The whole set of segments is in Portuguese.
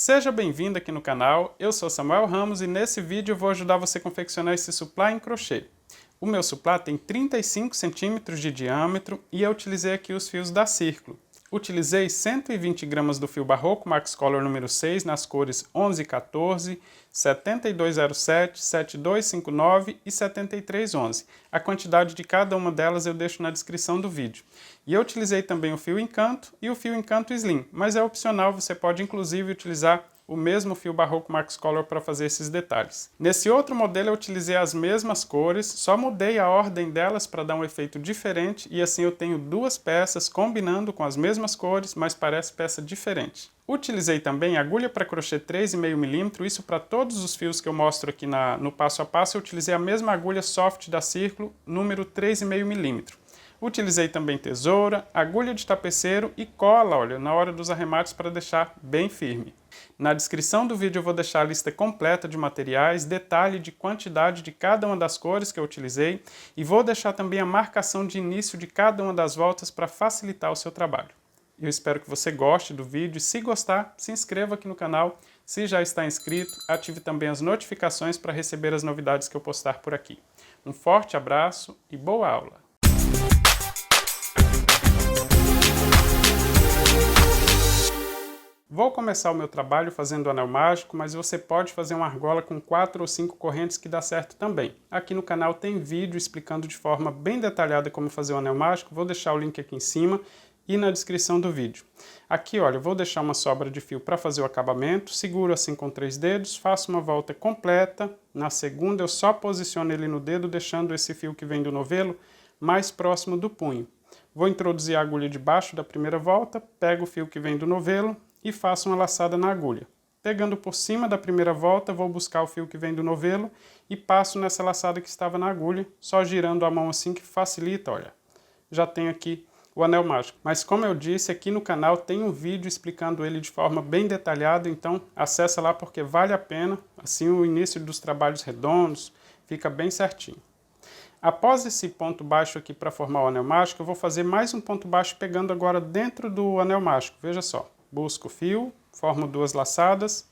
Seja bem-vindo aqui no canal, eu sou Samuel Ramos e nesse vídeo eu vou ajudar você a confeccionar esse suplá em crochê. O meu suplá tem 35 centímetros de diâmetro e eu utilizei aqui os fios da Círculo. Utilizei 120 gramas do fio Barroco Max Color número 6 nas cores 11 e 14, 7207, 7259 e 7311. A quantidade de cada uma delas eu deixo na descrição do vídeo. E eu utilizei também o fio Encanto e o fio Encanto Slim, mas é opcional, você pode inclusive utilizar o mesmo fio Barroco Max Color para fazer esses detalhes. Nesse outro modelo eu utilizei as mesmas cores, só mudei a ordem delas para dar um efeito diferente e assim eu tenho duas peças combinando com as mesmas cores, mas parece peça diferente. Utilizei também agulha para crochê 3,5 mm, isso para todos os fios que eu mostro aqui no passo a passo, eu utilizei a mesma agulha soft da Círculo, número 3,5 mm. Utilizei também tesoura, agulha de tapeceiro e cola, olha, na hora dos arremates para deixar bem firme. Na descrição do vídeo eu vou deixar a lista completa de materiais, detalhe de quantidade de cada uma das cores que eu utilizei e vou deixar também a marcação de início de cada uma das voltas para facilitar o seu trabalho. Eu espero que você goste do vídeo e se gostar, se inscreva aqui no canal. Se já está inscrito, ative também as notificações para receber as novidades que eu postar por aqui. Um forte abraço e boa aula! Vou começar o meu trabalho fazendo o anel mágico, mas você pode fazer uma argola com 4 ou 5 correntes que dá certo também. Aqui no canal tem vídeo explicando de forma bem detalhada como fazer o anel mágico, vou deixar o link aqui em cima e na descrição do vídeo. Aqui, olha, eu vou deixar uma sobra de fio para fazer o acabamento, seguro assim com 3 dedos, faço uma volta completa, na segunda eu só posiciono ele no dedo, deixando esse fio que vem do novelo mais próximo do punho. Vou introduzir a agulha debaixo da primeira volta, pego o fio que vem do novelo, e faço uma laçada na agulha. Pegando por cima da primeira volta, vou buscar o fio que vem do novelo e passo nessa laçada que estava na agulha, só girando a mão assim que facilita, olha. Já tenho aqui o anel mágico. Mas como eu disse, aqui no canal tem um vídeo explicando ele de forma bem detalhada, então acessa lá porque vale a pena, assim o início dos trabalhos redondos fica bem certinho. Após esse ponto baixo aqui para formar o anel mágico, eu vou fazer mais um ponto baixo pegando agora dentro do anel mágico, veja só. Busco o fio, formo 2 laçadas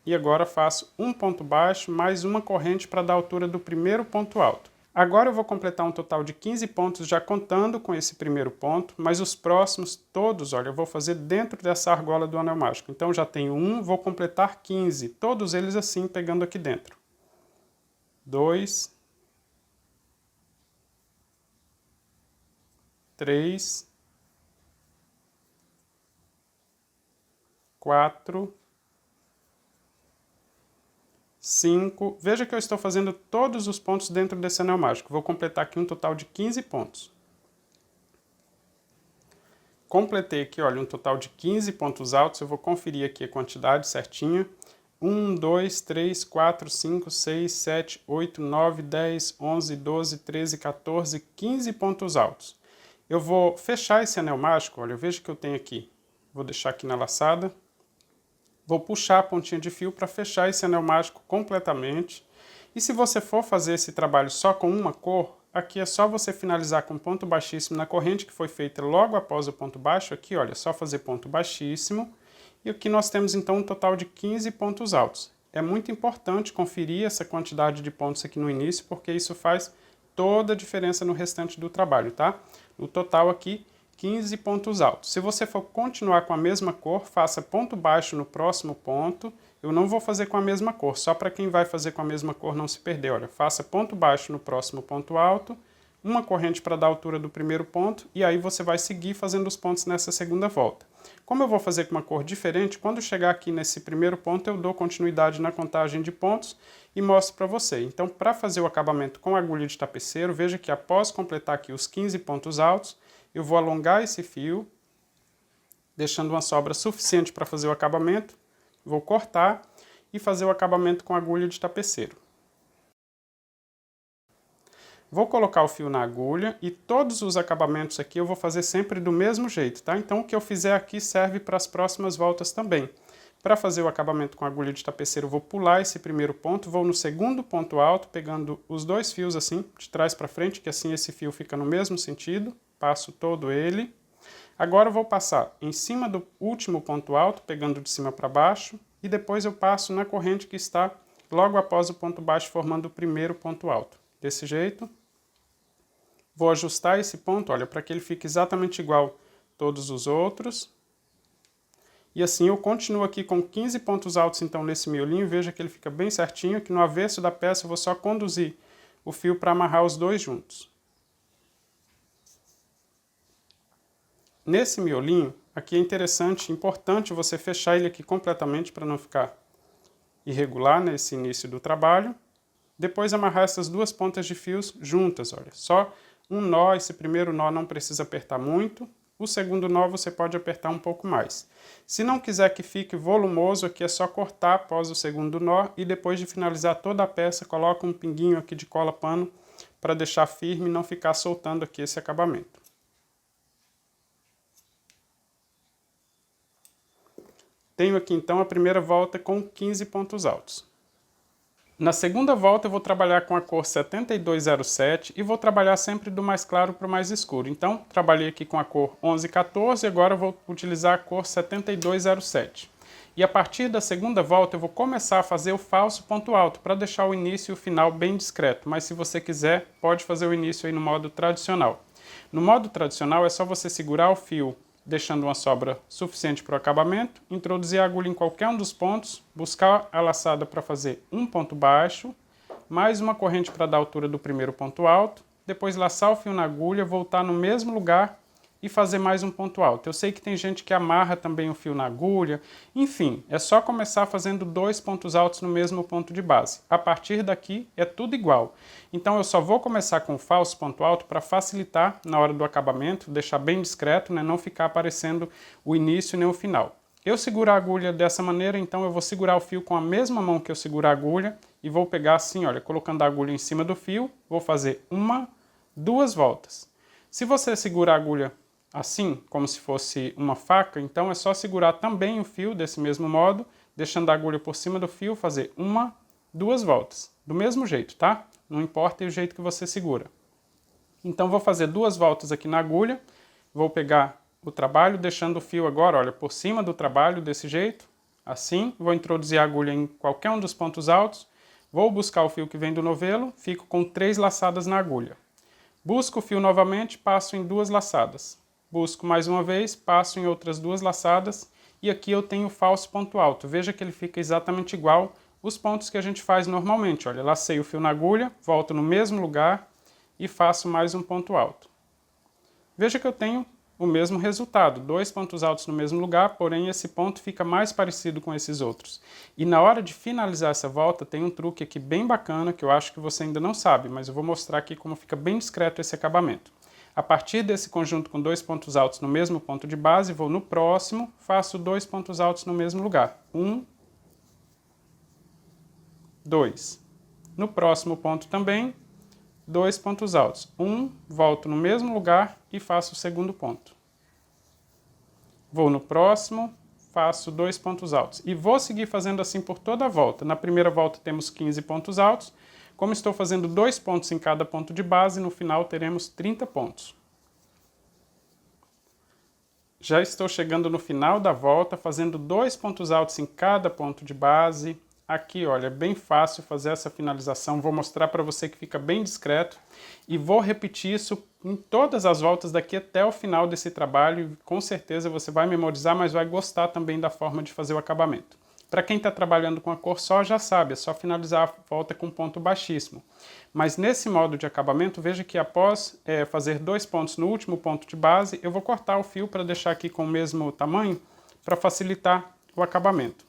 e agora faço um ponto baixo mais uma corrente para dar a altura do primeiro ponto alto. Agora eu vou completar um total de 15 pontos já contando com esse primeiro ponto, mas os próximos todos, olha, eu vou fazer dentro dessa argola do anel mágico. Então já tenho um, vou completar 15, todos eles assim pegando aqui dentro. 2, 3, 4, 5, veja que eu estou fazendo todos os pontos dentro desse anel mágico. Vou completar aqui um total de 15 pontos. Completei aqui, olha, um total de 15 pontos altos. Eu vou conferir aqui a quantidade certinha. 1, 2, 3, 4, 5, 6, 7, 8, 9, 10, 11, 12, 13, 14, 15 pontos altos. Eu vou fechar esse anel mágico, olha, veja que eu tenho aqui. Vou deixar aqui na laçada. Vou puxar a pontinha de fio para fechar esse anel mágico completamente. E se você for fazer esse trabalho só com uma cor, aqui é só você finalizar com ponto baixíssimo na corrente que foi feita logo após o ponto baixo. Aqui, olha, é só fazer ponto baixíssimo. E aqui nós temos então um total de 15 pontos altos. É muito importante conferir essa quantidade de pontos aqui no início, porque isso faz toda a diferença no restante do trabalho, tá? No total aqui, 15 pontos altos. Se você for continuar com a mesma cor, faça ponto baixo no próximo ponto. Eu não vou fazer com a mesma cor, só para quem vai fazer com a mesma cor não se perder. Olha, faça ponto baixo no próximo ponto alto, uma corrente para dar a altura do primeiro ponto, e aí você vai seguir fazendo os pontos nessa segunda volta. Como eu vou fazer com uma cor diferente, quando chegar aqui nesse primeiro ponto, eu dou continuidade na contagem de pontos e mostro para você. Então, para fazer o acabamento com agulha de tapeceiro, veja que após completar aqui os 15 pontos altos, eu vou alongar esse fio, deixando uma sobra suficiente para fazer o acabamento. Vou cortar e fazer o acabamento com agulha de tapeceiro. Vou colocar o fio na agulha e todos os acabamentos aqui eu vou fazer sempre do mesmo jeito, tá? Então o que eu fizer aqui serve para as próximas voltas também. Para fazer o acabamento com agulha de tapeceiro, eu vou pular esse primeiro ponto, vou no segundo ponto alto, pegando os dois fios assim, de trás para frente, que assim esse fio fica no mesmo sentido. Passo todo ele. Agora eu vou passar em cima do último ponto alto, pegando de cima para baixo, e depois eu passo na corrente que está logo após o ponto baixo, formando o primeiro ponto alto. Desse jeito. Vou ajustar esse ponto, olha, para que ele fique exatamente igual a todos os outros. E assim eu continuo aqui com 15 pontos altos, então, nesse miolinho. Veja que ele fica bem certinho, que no avesso da peça eu vou só conduzir o fio para amarrar os dois juntos. Nesse miolinho, aqui é interessante, importante você fechar ele aqui completamente para não ficar irregular nesse início do trabalho. Depois amarrar essas duas pontas de fios juntas, olha. Só um nó, esse primeiro nó não precisa apertar muito. O segundo nó você pode apertar um pouco mais. Se não quiser que fique volumoso, aqui é só cortar após o segundo nó e depois de finalizar toda a peça, coloca um pinguinho aqui de cola pano para deixar firme e não ficar soltando aqui esse acabamento. Tenho aqui então a primeira volta com 15 pontos altos. Na segunda volta eu vou trabalhar com a cor 7207 e vou trabalhar sempre do mais claro para o mais escuro. Então, trabalhei aqui com a cor 1114 e agora eu vou utilizar a cor 7207. E a partir da segunda volta eu vou começar a fazer o falso ponto alto para deixar o início e o final bem discreto. Mas se você quiser, pode fazer o início aí no modo tradicional. No modo tradicional é só você segurar o fio deixando uma sobra suficiente para o acabamento, introduzir a agulha em qualquer um dos pontos, buscar a laçada para fazer um ponto baixo, mais uma corrente para dar a altura do primeiro ponto alto, depois laçar o fio na agulha, voltar no mesmo lugar e fazer mais um ponto alto. Eu sei que tem gente que amarra também o fio na agulha, enfim, é só começar fazendo 2 pontos altos no mesmo ponto de base. A partir daqui é tudo igual. Então eu só vou começar com o falso ponto alto para facilitar na hora do acabamento, deixar bem discreto, né, não ficar aparecendo o início nem o final. Eu seguro a agulha dessa maneira, então eu vou segurar o fio com a mesma mão que eu seguro a agulha e vou pegar assim, olha, colocando a agulha em cima do fio, vou fazer 1, 2 voltas. Se você segura a agulha assim, como se fosse uma faca, então é só segurar também o fio desse mesmo modo, deixando a agulha por cima do fio, fazer 1, 2 voltas. Do mesmo jeito, tá? Não importa o jeito que você segura. Então vou fazer 2 voltas aqui na agulha, vou pegar o trabalho, deixando o fio agora, olha, por cima do trabalho, desse jeito, assim. Vou introduzir a agulha em qualquer um dos pontos altos, vou buscar o fio que vem do novelo, fico com 3 laçadas na agulha. Busco o fio novamente, passo em 2 laçadas. Busco mais uma vez, passo em outras 2 laçadas e aqui eu tenho o falso ponto alto. Veja que ele fica exatamente igual os pontos que a gente faz normalmente. Olha, lacei o fio na agulha, volto no mesmo lugar e faço mais um ponto alto. Veja que eu tenho o mesmo resultado, 2 pontos altos no mesmo lugar, porém esse ponto fica mais parecido com esses outros. E na hora de finalizar essa volta tem um truque aqui bem bacana que eu acho que você ainda não sabe, mas eu vou mostrar aqui como fica bem discreto esse acabamento. A partir desse conjunto com 2 pontos altos no mesmo ponto de base, vou no próximo, faço 2 pontos altos no mesmo lugar. 1, 2. No próximo ponto também, 2 pontos altos. 1, volto no mesmo lugar e faço o segundo ponto. Vou no próximo, faço 2 pontos altos. E vou seguir fazendo assim por toda a volta. Na primeira volta temos 15 pontos altos. Como estou fazendo 2 pontos em cada ponto de base, no final teremos 30 pontos. Já estou chegando no final da volta, fazendo 2 pontos altos em cada ponto de base. Aqui, olha, é bem fácil fazer essa finalização. Vou mostrar para você que fica bem discreto. E vou repetir isso em todas as voltas daqui até o final desse trabalho. Com certeza você vai memorizar, mas vai gostar também da forma de fazer o acabamento. Para quem está trabalhando com a cor só, já sabe, é só finalizar a volta com ponto baixíssimo. Mas nesse modo de acabamento, veja que após fazer 2 pontos no último ponto de base, eu vou cortar o fio para deixar aqui com o mesmo tamanho, para facilitar o acabamento.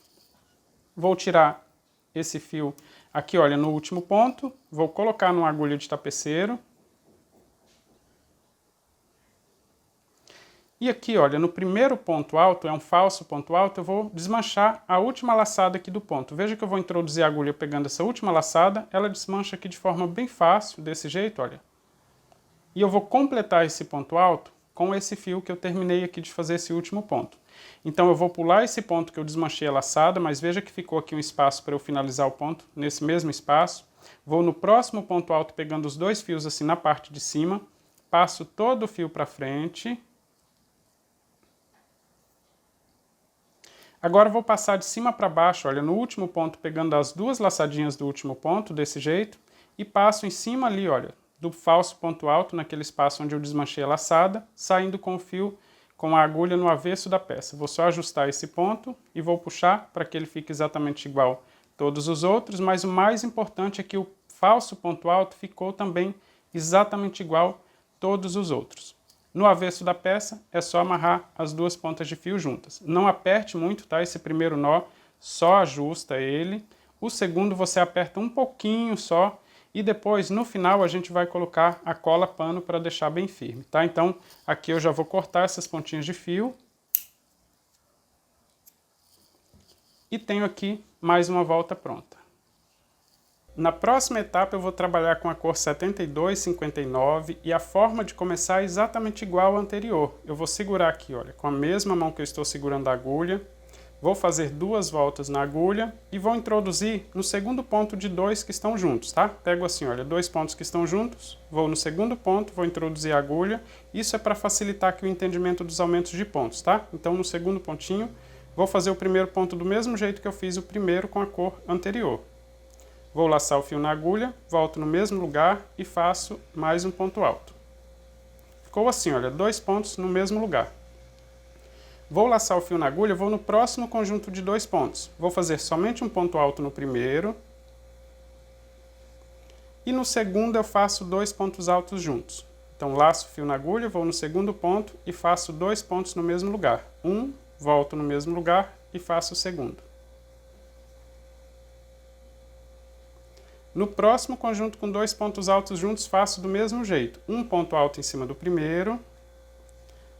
Vou tirar esse fio aqui, olha, no último ponto, vou colocar numa agulha de tapeceiro. E aqui, olha, no primeiro ponto alto, é um falso ponto alto, eu vou desmanchar a última laçada aqui do ponto. Veja que eu vou introduzir a agulha pegando essa última laçada, ela desmancha aqui de forma bem fácil, desse jeito, olha. E eu vou completar esse ponto alto com esse fio que eu terminei aqui de fazer esse último ponto. Então eu vou pular esse ponto que eu desmanchei a laçada, mas veja que ficou aqui um espaço para eu finalizar o ponto, nesse mesmo espaço. Vou no próximo ponto alto pegando os 2 fios assim na parte de cima, passo todo o fio para frente. Agora eu vou passar de cima para baixo, olha, no último ponto, pegando as duas laçadinhas do último ponto, desse jeito, e passo em cima ali, olha, do falso ponto alto, naquele espaço onde eu desmanchei a laçada, saindo com o fio, com a agulha no avesso da peça. Vou só ajustar esse ponto e vou puxar para que ele fique exatamente igual a todos os outros, mas o mais importante é que o falso ponto alto ficou também exatamente igual a todos os outros. No avesso da peça, é só amarrar as duas pontas de fio juntas. Não aperte muito, tá? Esse primeiro nó, só ajusta ele. O segundo você aperta um pouquinho só. E depois, no final, a gente vai colocar a cola pano para deixar bem firme, tá? Então, aqui eu já vou cortar essas pontinhas de fio. E tenho aqui mais uma volta pronta. Na próxima etapa eu vou trabalhar com a cor 72,59 e a forma de começar é exatamente igual à anterior. Eu vou segurar aqui, olha, com a mesma mão que eu estou segurando a agulha, vou fazer duas voltas na agulha e vou introduzir no segundo ponto de dois que estão juntos, tá? Pego assim, olha, dois pontos que estão juntos, vou no segundo ponto, vou introduzir a agulha. Isso é para facilitar aqui o entendimento dos aumentos de pontos, tá? Então no segundo pontinho, vou fazer o primeiro ponto do mesmo jeito que eu fiz o primeiro com a cor anterior. Vou laçar o fio na agulha, volto no mesmo lugar e faço mais um ponto alto. Ficou assim, olha, dois pontos no mesmo lugar. Vou laçar o fio na agulha, vou no próximo conjunto de dois pontos. Vou fazer somente um ponto alto no primeiro. E no segundo eu faço dois pontos altos juntos. Então laço o fio na agulha, vou no segundo ponto e faço dois pontos no mesmo lugar. Um, volto no mesmo lugar e faço o segundo. No próximo conjunto com dois pontos altos juntos, faço do mesmo jeito. Um ponto alto em cima do primeiro,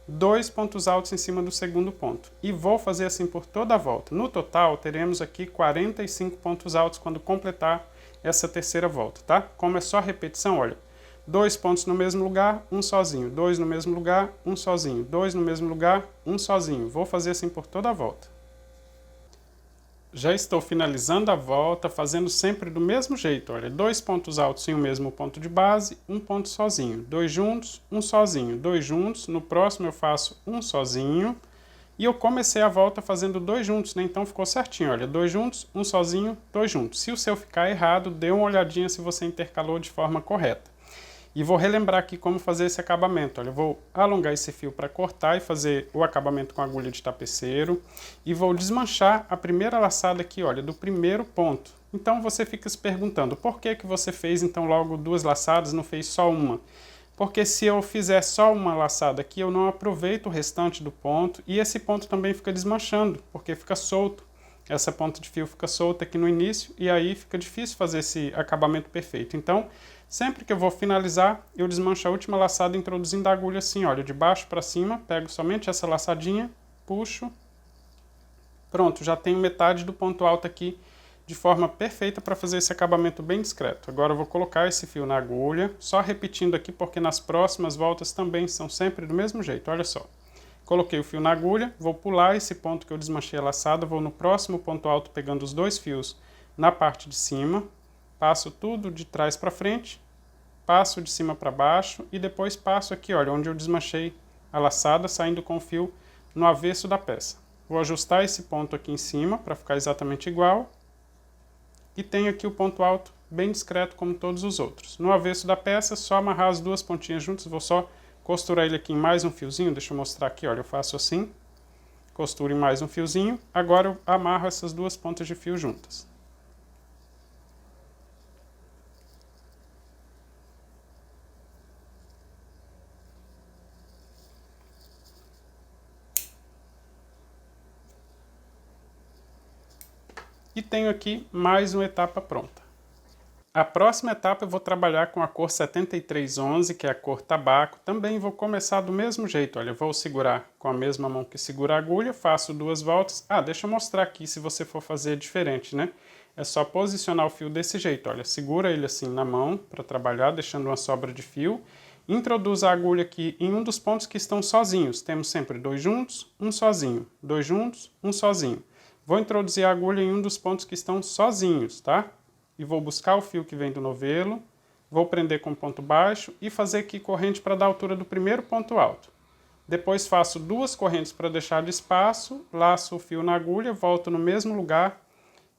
dois pontos altos em cima do segundo ponto. E vou fazer assim por toda a volta. No total, teremos aqui 45 pontos altos quando completar essa terceira volta, tá? Como é só repetição, olha, dois pontos no mesmo lugar, um sozinho. Dois no mesmo lugar, um sozinho. Dois no mesmo lugar, um sozinho. Vou fazer assim por toda a volta. Já estou finalizando a volta, fazendo sempre do mesmo jeito, olha, dois pontos altos em o mesmo ponto de base, um ponto sozinho, dois juntos, um sozinho, dois juntos, no próximo eu faço um sozinho, e eu comecei a volta fazendo dois juntos, né, então ficou certinho, olha, dois juntos, um sozinho, dois juntos. Se o seu ficar errado, dê uma olhadinha se você intercalou de forma correta. E vou relembrar aqui como fazer esse acabamento. Olha, eu vou alongar esse fio para cortar e fazer o acabamento com agulha de tapeceiro. E vou desmanchar a primeira laçada aqui, olha, do primeiro ponto. Então você fica se perguntando, por que você fez então logo duas laçadas, não fez só uma? Porque se eu fizer só uma laçada aqui, eu não aproveito o restante do ponto. E esse ponto também fica desmanchando, porque fica solto. Essa ponta de fio fica solta aqui no início e aí fica difícil fazer esse acabamento perfeito. Então, sempre que eu vou finalizar, eu desmancho a última laçada introduzindo a agulha assim, olha, de baixo para cima, pego somente essa laçadinha, puxo, pronto, já tenho metade do ponto alto aqui de forma perfeita para fazer esse acabamento bem discreto. Agora eu vou colocar esse fio na agulha, só repetindo aqui porque nas próximas voltas também são sempre do mesmo jeito, olha só. Coloquei o fio na agulha, vou pular esse ponto que eu desmanchei a laçada, vou no próximo ponto alto pegando os dois fios na parte de cima, passo tudo de trás para frente, passo de cima para baixo e depois passo aqui, olha, onde eu desmanchei a laçada, saindo com o fio no avesso da peça. Vou ajustar esse ponto aqui em cima para ficar exatamente igual e tenho aqui o ponto alto bem discreto como todos os outros. No avesso da peça, só amarrar as duas pontinhas juntas, vou só costurar ele aqui em mais um fiozinho, deixa eu mostrar aqui, olha, eu faço assim, costuro em mais um fiozinho, agora eu amarro essas duas pontas de fio juntas. E tenho aqui mais uma etapa pronta. A próxima etapa eu vou trabalhar com a cor 7311, que é a cor tabaco. Também vou começar do mesmo jeito, olha, eu vou segurar com a mesma mão que segura a agulha, faço duas voltas. Ah, deixa eu mostrar aqui se você for fazer diferente, né? É só posicionar o fio desse jeito, olha, segura ele assim na mão para trabalhar, deixando uma sobra de fio. Introduz a agulha aqui em um dos pontos que estão sozinhos. Temos sempre dois juntos, um sozinho, dois juntos, um sozinho. Vou introduzir a agulha em um dos pontos que estão sozinhos, tá? E vou buscar o fio que vem do novelo, vou prender com ponto baixo e fazer aqui corrente para dar a altura do primeiro ponto alto. Depois faço 2 correntes para deixar de espaço, laço o fio na agulha, volto no mesmo lugar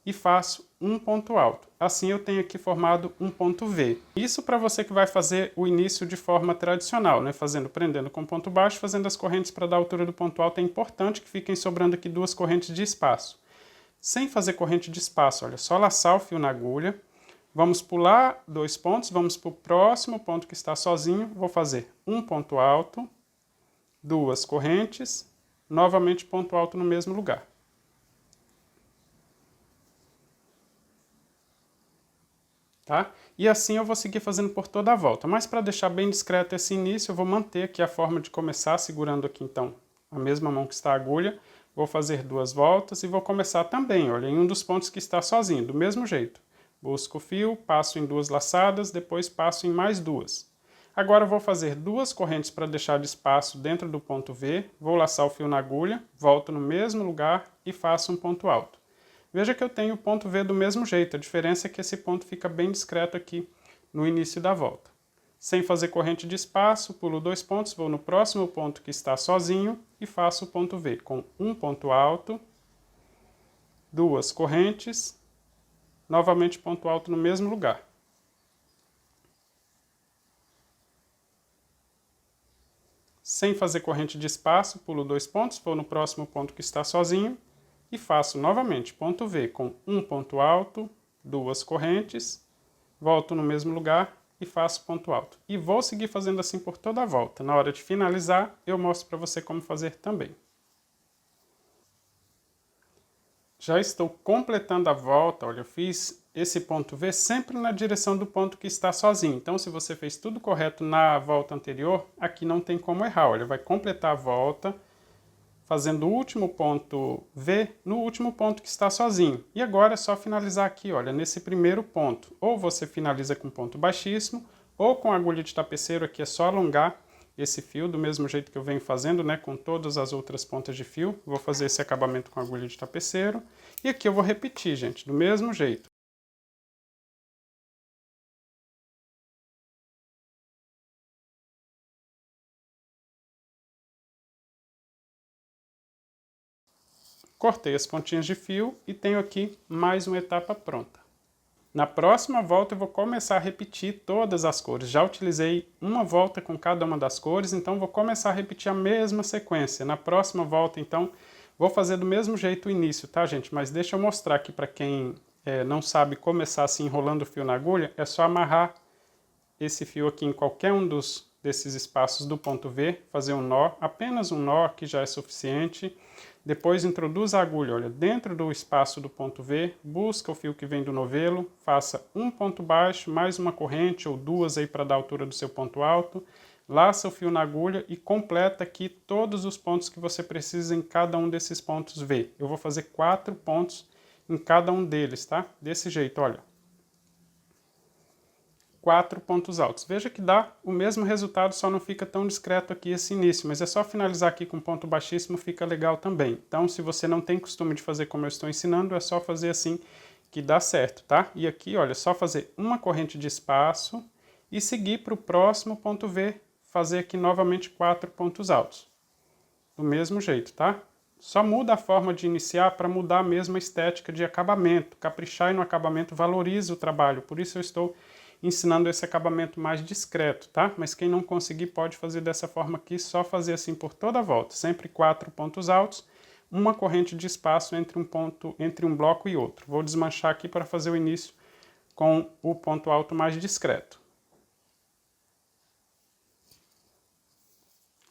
e faço um ponto alto. Assim eu tenho aqui formado um ponto V. Isso para você que vai fazer o início de forma tradicional, né? Prendendo com ponto baixo, fazendo as correntes para dar a altura do ponto alto. É importante que fiquem sobrando aqui 2 correntes de espaço. Sem fazer corrente de espaço, olha, só laçar o fio na agulha. Vamos pular 2 pontos, vamos para o próximo ponto que está sozinho. Vou fazer um ponto alto, 2 correntes, novamente ponto alto no mesmo lugar. Tá? E assim eu vou seguir fazendo por toda a volta. Mas para deixar bem discreto esse início, eu vou manter aqui a forma de começar, segurando aqui então a mesma mão que está a agulha. Vou fazer 2 voltas e vou começar também, olha, em um dos pontos que está sozinho, do mesmo jeito. Busco o fio, passo em 2 laçadas, depois passo em mais 2. Agora eu vou fazer 2 correntes para deixar de espaço dentro do ponto V, vou laçar o fio na agulha, volto no mesmo lugar e faço um ponto alto. Veja que eu tenho o ponto V do mesmo jeito, a diferença é que esse ponto fica bem discreto aqui no início da volta. Sem fazer corrente de espaço, pulo 2 pontos, vou no próximo ponto que está sozinho e faço o ponto V com um ponto alto, 2 correntes, novamente ponto alto no mesmo lugar. Sem fazer corrente de espaço, pulo 2 pontos, vou no próximo ponto que está sozinho e faço novamente ponto V com um ponto alto, 2 correntes, volto no mesmo lugar e faço ponto alto. E vou seguir fazendo assim por toda a volta. Na hora de finalizar, eu mostro para você como fazer também. Já estou completando a volta, olha, eu fiz esse ponto V sempre na direção do ponto que está sozinho. Então, se você fez tudo correto na volta anterior, aqui não tem como errar, olha, vai completar a volta fazendo o último ponto V no último ponto que está sozinho. E agora é só finalizar aqui, olha, nesse primeiro ponto. Ou você finaliza com ponto baixíssimo, ou com agulha de tapeceiro, aqui é só alongar esse fio, do mesmo jeito que eu venho fazendo, né, com todas as outras pontas de fio. Vou fazer esse acabamento com agulha de tapeceiro. E aqui eu vou repetir, gente, do mesmo jeito. Cortei as pontinhas de fio e tenho aqui mais uma etapa pronta. Na próxima volta eu vou começar a repetir todas as cores. Já utilizei uma volta com cada uma das cores, então vou começar a repetir a mesma sequência. Na próxima volta, então, vou fazer do mesmo jeito o início, tá, gente? Mas deixa eu mostrar aqui para quem não sabe começar assim enrolando o fio na agulha, é só amarrar esse fio aqui em qualquer um desses espaços do ponto V, fazer um nó, apenas um nó que já é suficiente. Depois introduz a agulha, olha, dentro do espaço do ponto V, busca o fio que vem do novelo, faça um ponto baixo, mais uma corrente ou 2 aí para dar a altura do seu ponto alto, laça o fio na agulha e completa aqui todos os pontos que você precisa em cada um desses pontos V. Eu vou fazer 4 pontos em cada um deles, tá? Desse jeito, olha. 4 pontos altos. Veja que dá o mesmo resultado, só não fica tão discreto aqui esse início, mas é só finalizar aqui com ponto baixíssimo, fica legal também. Então, se você não tem costume de fazer como eu estou ensinando, é só fazer assim que dá certo, tá? E aqui, olha, é só fazer uma corrente de espaço e seguir para o próximo ponto V, fazer aqui novamente 4 pontos altos. Do mesmo jeito, tá? Só muda a forma de iniciar para mudar a mesma estética de acabamento. Caprichar no acabamento valoriza o trabalho, por isso eu estou ensinando esse acabamento mais discreto, tá? Mas quem não conseguir pode fazer dessa forma aqui, só fazer assim por toda a volta. Sempre 4 pontos altos, uma corrente de espaço entre um bloco e outro. Vou desmanchar aqui para fazer o início com o ponto alto mais discreto.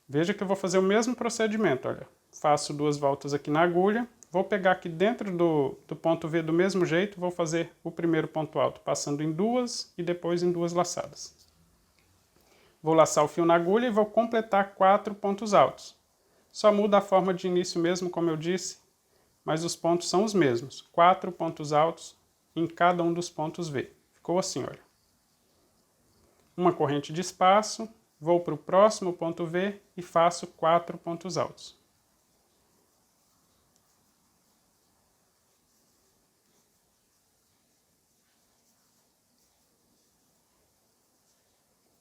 Veja que eu vou fazer o mesmo procedimento, olha. Faço 2 voltas aqui na agulha, vou pegar aqui dentro do ponto V do mesmo jeito, vou fazer o primeiro ponto alto, passando em 2 e depois em 2 laçadas. Vou laçar o fio na agulha e vou completar 4 pontos altos. Só muda a forma de início mesmo, como eu disse, mas os pontos são os mesmos. 4 pontos altos em cada um dos pontos V. Ficou assim, olha. Uma corrente de espaço, vou para o próximo ponto V e faço 4 pontos altos.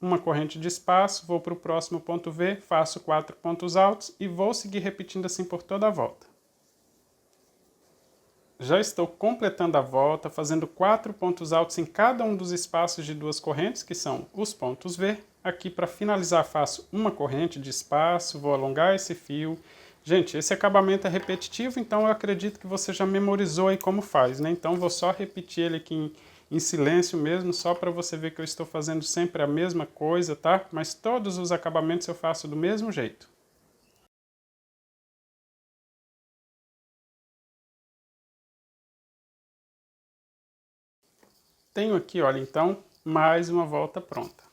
uma corrente de espaço, vou para o próximo ponto V, faço 4 pontos altos e vou seguir repetindo assim por toda a volta. Já estou completando a volta, fazendo 4 pontos altos em cada um dos espaços de 2 correntes, que são os pontos V. Aqui, para finalizar, faço uma corrente de espaço, vou alongar esse fio. Gente, esse acabamento é repetitivo, então eu acredito que você já memorizou aí como faz, né? Então, vou só repetir ele aqui em silêncio mesmo, só para você ver que eu estou fazendo sempre a mesma coisa, tá? Mas todos os acabamentos eu faço do mesmo jeito. Tenho aqui, olha, então, mais uma volta pronta.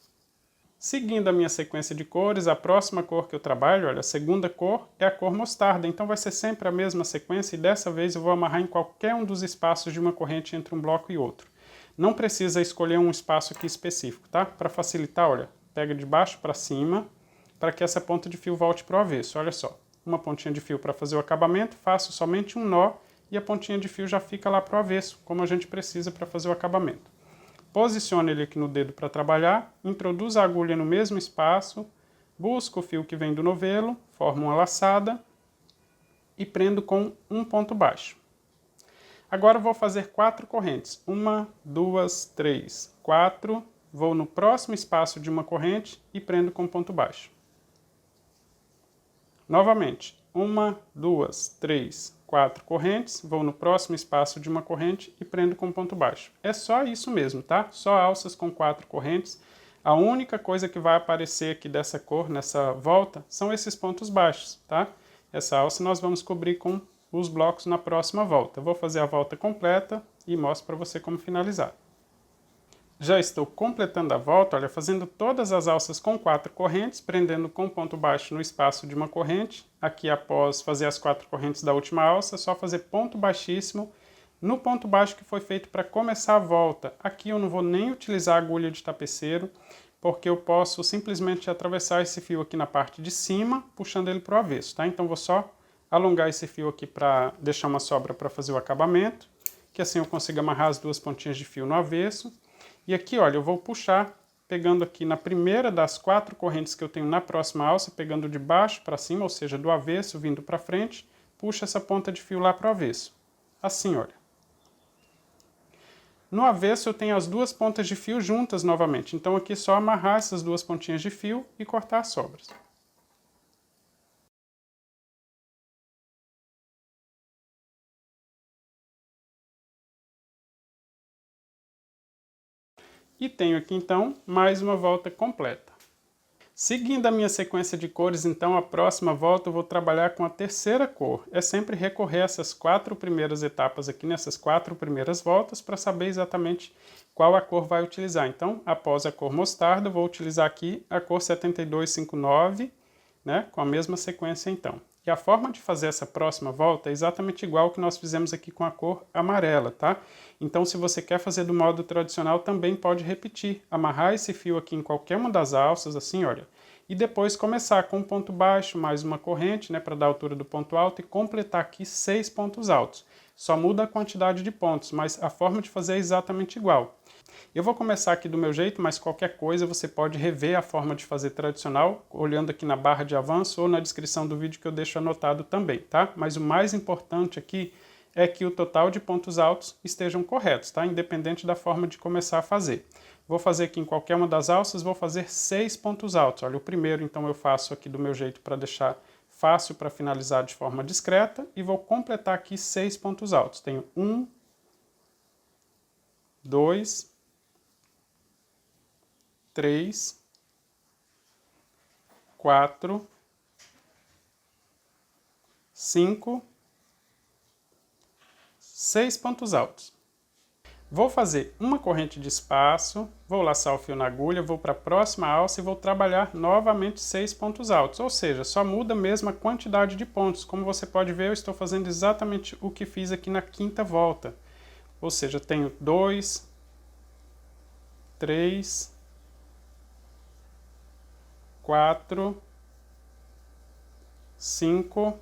Seguindo a minha sequência de cores, a próxima cor que eu trabalho, olha, a segunda cor é a cor mostarda. Então vai ser sempre a mesma sequência e dessa vez eu vou amarrar em qualquer um dos espaços de uma corrente entre um bloco e outro. Não precisa escolher um espaço aqui específico, tá? Para facilitar, olha, pega de baixo para cima, para que essa ponta de fio volte para o avesso. Olha só, uma pontinha de fio para fazer o acabamento, faço somente um nó e a pontinha de fio já fica lá para o avesso, como a gente precisa para fazer o acabamento. Posicione ele aqui no dedo para trabalhar, introduzo a agulha no mesmo espaço, busco o fio que vem do novelo, formo uma laçada e prendo com um ponto baixo. Agora vou fazer 4 correntes. 1, 2, 3, 4. Vou no próximo espaço de uma corrente e prendo com ponto baixo. Novamente, 1, 2, 3, 4 correntes, vou no próximo espaço de uma corrente e prendo com ponto baixo. É só isso mesmo, tá? Só alças com 4 correntes. A única coisa que vai aparecer aqui dessa cor, nessa volta, são esses pontos baixos, tá? Essa alça nós vamos cobrir com os blocos na próxima volta. Eu vou fazer a volta completa e mostro para você como finalizar. Já estou completando a volta, olha, fazendo todas as alças com 4 correntes, prendendo com ponto baixo no espaço de uma corrente. Aqui, após fazer as 4 correntes da última alça, é só fazer ponto baixíssimo no ponto baixo que foi feito para começar a volta. Aqui eu não vou nem utilizar a agulha de tapeceiro, porque eu posso simplesmente atravessar esse fio aqui na parte de cima, puxando ele para o avesso, tá? Então vou só alongar esse fio aqui para deixar uma sobra para fazer o acabamento, que assim eu consigo amarrar as 2 pontinhas de fio no avesso. E aqui, olha, eu vou puxar, pegando aqui na primeira das 4 correntes que eu tenho na próxima alça, pegando de baixo para cima, ou seja, do avesso, vindo para frente, puxa essa ponta de fio lá para o avesso. Assim, olha. No avesso eu tenho as 2 pontas de fio juntas novamente, então aqui é só amarrar essas 2 pontinhas de fio e cortar as sobras. E tenho aqui, então, mais uma volta completa. Seguindo a minha sequência de cores, então, a próxima volta eu vou trabalhar com a terceira cor. É sempre recorrer a essas 4 primeiras etapas aqui, nessas 4 primeiras voltas, para saber exatamente qual a cor vai utilizar. Então, após a cor mostarda, eu vou utilizar aqui a cor 7259, né, com a mesma sequência, então. E a forma de fazer essa próxima volta é exatamente igual que nós fizemos aqui com a cor amarela, tá? Então, se você quer fazer do modo tradicional, também pode repetir. Amarrar esse fio aqui em qualquer uma das alças, assim, olha. E depois começar com um ponto baixo, mais uma corrente, né, para dar a altura do ponto alto e completar aqui 6 pontos altos. Só muda a quantidade de pontos, mas a forma de fazer é exatamente igual. Eu vou começar aqui do meu jeito, mas qualquer coisa você pode rever a forma de fazer tradicional, olhando aqui na barra de avanço ou na descrição do vídeo que eu deixo anotado também, tá? Mas o mais importante aqui é que o total de pontos altos estejam corretos, tá? Independente da forma de começar a fazer. Vou fazer aqui em qualquer uma das alças, vou fazer 6 pontos altos. Olha, o primeiro então eu faço aqui do meu jeito para deixar fácil para finalizar de forma discreta e vou completar aqui 6 pontos altos. Tenho 1, 2, 3, 4, 5, 6 pontos altos. Vou fazer uma corrente de espaço, vou laçar o fio na agulha, vou para a próxima alça e vou trabalhar novamente 6 pontos altos, ou seja, só muda mesmo a quantidade de pontos. Como você pode ver, eu estou fazendo exatamente o que fiz aqui na quinta volta. Ou seja, tenho 2, 3, 4, 5,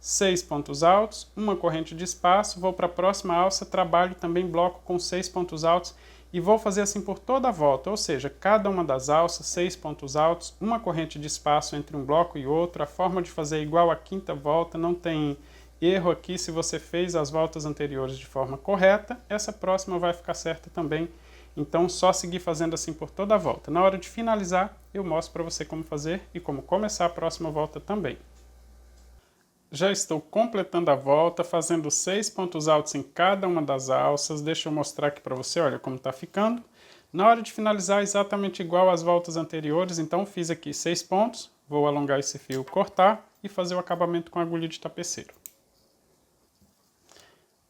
6 pontos altos, uma corrente de espaço, vou para a próxima alça, trabalho também bloco com 6 pontos altos e vou fazer assim por toda a volta, ou seja, cada uma das alças, 6 pontos altos, uma corrente de espaço entre um bloco e outro. A forma de fazer é igual à quinta volta, não tem erro aqui. Se você fez as voltas anteriores de forma correta, essa próxima vai ficar certa também. Então, só seguir fazendo assim por toda a volta. Na hora de finalizar, eu mostro para você como fazer e como começar a próxima volta também. Já estou completando a volta, fazendo 6 pontos altos em cada uma das alças. Deixa eu mostrar aqui para você, olha como está ficando. Na hora de finalizar, exatamente igual às voltas anteriores, então fiz aqui 6 pontos, vou alongar esse fio, cortar e fazer o acabamento com a agulha de tapeceiro.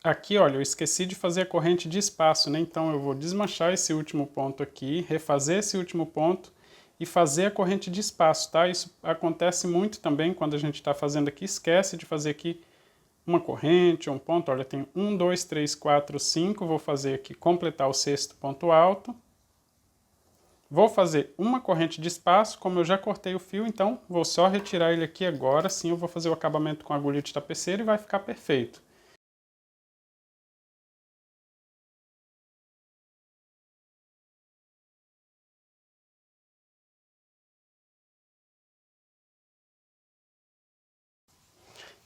Aqui, olha, eu esqueci de fazer a corrente de espaço, né? Então eu vou desmanchar esse último ponto aqui, refazer esse último ponto e fazer a corrente de espaço, tá? Isso acontece muito também quando a gente está fazendo aqui, esquece de fazer aqui uma corrente ou um ponto. Olha, tem 1, 2, 3, 4, 5, vou fazer aqui, completar o sexto ponto alto. Vou fazer uma corrente de espaço, como eu já cortei o fio, então vou só retirar ele aqui agora, sim eu vou fazer o acabamento com a agulha de tapeceiro e vai ficar perfeito.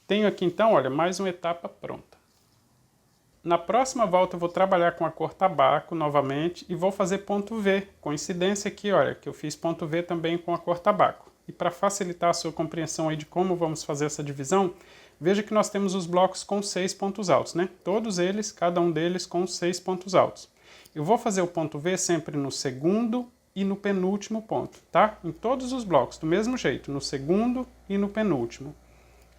Tenho aqui então, olha, mais uma etapa pronta. Na próxima volta eu vou trabalhar com a cor tabaco novamente e vou fazer ponto V. Coincidência aqui, olha, que eu fiz ponto V também com a cor tabaco. E para facilitar a sua compreensão aí de como vamos fazer essa divisão, veja que nós temos os blocos com 6 pontos altos, né? Todos eles, cada um deles com 6 pontos altos. Eu vou fazer o ponto V sempre no segundo e no penúltimo ponto, tá? Em todos os blocos, do mesmo jeito, no segundo e no penúltimo.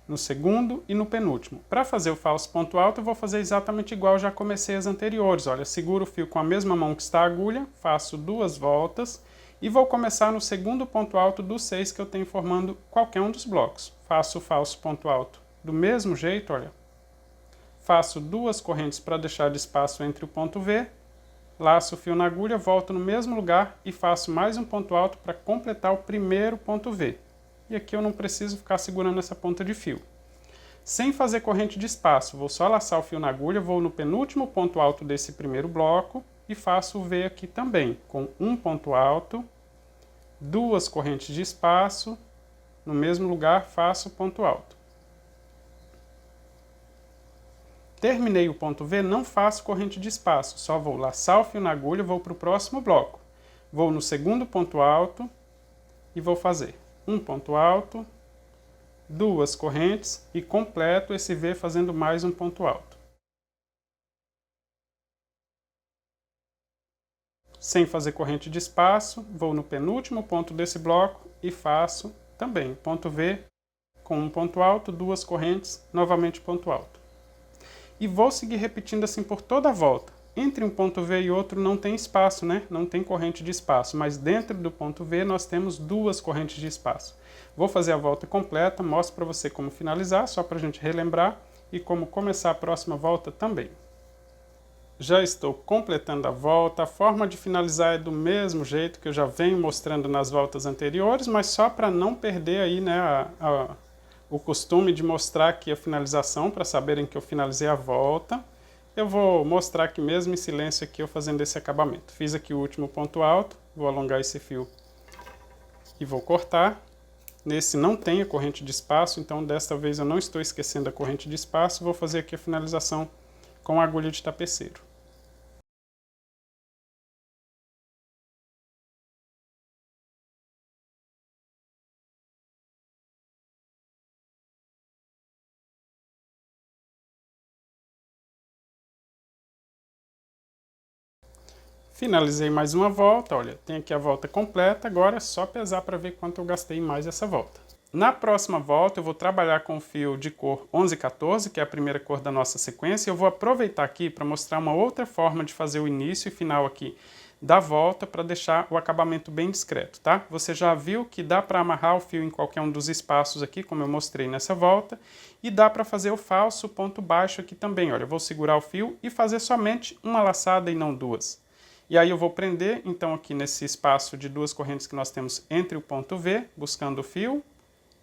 No segundo e no penúltimo. Para fazer o falso ponto alto, eu vou fazer exatamente igual já comecei as anteriores. Olha, seguro o fio com a mesma mão que está a agulha, faço 2 voltas e vou começar no segundo ponto alto dos 6 que eu tenho formando qualquer um dos blocos. Faço o falso ponto alto do mesmo jeito, olha. Faço 2 correntes para deixar de espaço entre o ponto V, laço o fio na agulha, volto no mesmo lugar e faço mais um ponto alto para completar o primeiro ponto V. E aqui eu não preciso ficar segurando essa ponta de fio. Sem fazer corrente de espaço, vou só laçar o fio na agulha, vou no penúltimo ponto alto desse primeiro bloco e faço o V aqui também, com um ponto alto, 2 correntes de espaço, no mesmo lugar faço ponto alto. Terminei o ponto V, não faço corrente de espaço, só vou laçar o fio na agulha, vou para o próximo bloco. Vou no segundo ponto alto e vou fazer um ponto alto, 2 correntes e completo esse V fazendo mais um ponto alto. Sem fazer corrente de espaço, vou no penúltimo ponto desse bloco e faço também ponto V com um ponto alto, 2 correntes, novamente ponto alto. E vou seguir repetindo assim por toda a volta. Entre um ponto V e outro não tem espaço, né? Não tem corrente de espaço, mas dentro do ponto V nós temos 2 correntes de espaço. Vou fazer a volta completa, mostro para você como finalizar, só para a gente relembrar, e como começar a próxima volta também. Já estou completando a volta, a forma de finalizar é do mesmo jeito que eu já venho mostrando nas voltas anteriores, mas só para não perder aí, né, o costume de mostrar aqui a finalização, para saberem que eu finalizei a volta. Eu vou mostrar aqui mesmo em silêncio aqui eu fazendo esse acabamento. Fiz aqui o último ponto alto, vou alongar esse fio e vou cortar. Nesse não tem a corrente de espaço, então desta vez eu não estou esquecendo a corrente de espaço. Vou fazer aqui a finalização com a agulha de tapeceiro. Finalizei mais uma volta, olha, tem aqui a volta completa, agora é só pesar para ver quanto eu gastei mais essa volta. Na próxima volta eu vou trabalhar com o fio de cor 1114, que é a primeira cor da nossa sequência. Eu vou aproveitar aqui para mostrar uma outra forma de fazer o início e final aqui da volta para deixar o acabamento bem discreto, tá? Você já viu que dá para amarrar o fio em qualquer um dos espaços aqui, como eu mostrei nessa volta, e dá para fazer o falso ponto baixo aqui também, olha, eu vou segurar o fio e fazer somente uma laçada e não 2. E aí eu vou prender, então, aqui nesse espaço de 2 correntes que nós temos entre o ponto V, buscando o fio,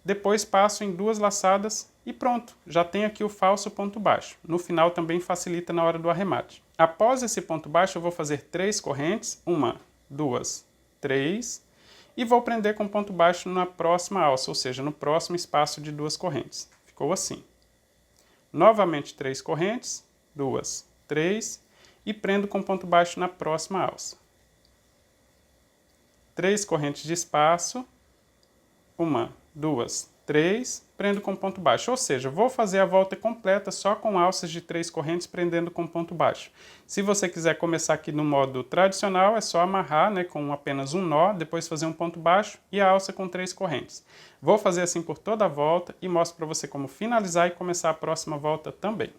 depois passo em 2 laçadas e pronto, já tem aqui o falso ponto baixo. No final também facilita na hora do arremate. Após esse ponto baixo eu vou fazer 3 correntes, 1, 2, 3, e vou prender com ponto baixo na próxima alça, ou seja, no próximo espaço de 2 correntes. Ficou assim. Novamente 3 correntes, 2, 3, e prendo com ponto baixo na próxima alça. 3 correntes de espaço, 1, 2, 3, prendo com ponto baixo. Ou seja, vou fazer a volta completa só com alças de 3 correntes prendendo com ponto baixo. Se você quiser começar aqui no modo tradicional, é só amarrar, né, com apenas um nó, depois fazer um ponto baixo e a alça com 3 correntes. Vou fazer assim por toda a volta e mostro para você como finalizar e começar a próxima volta também.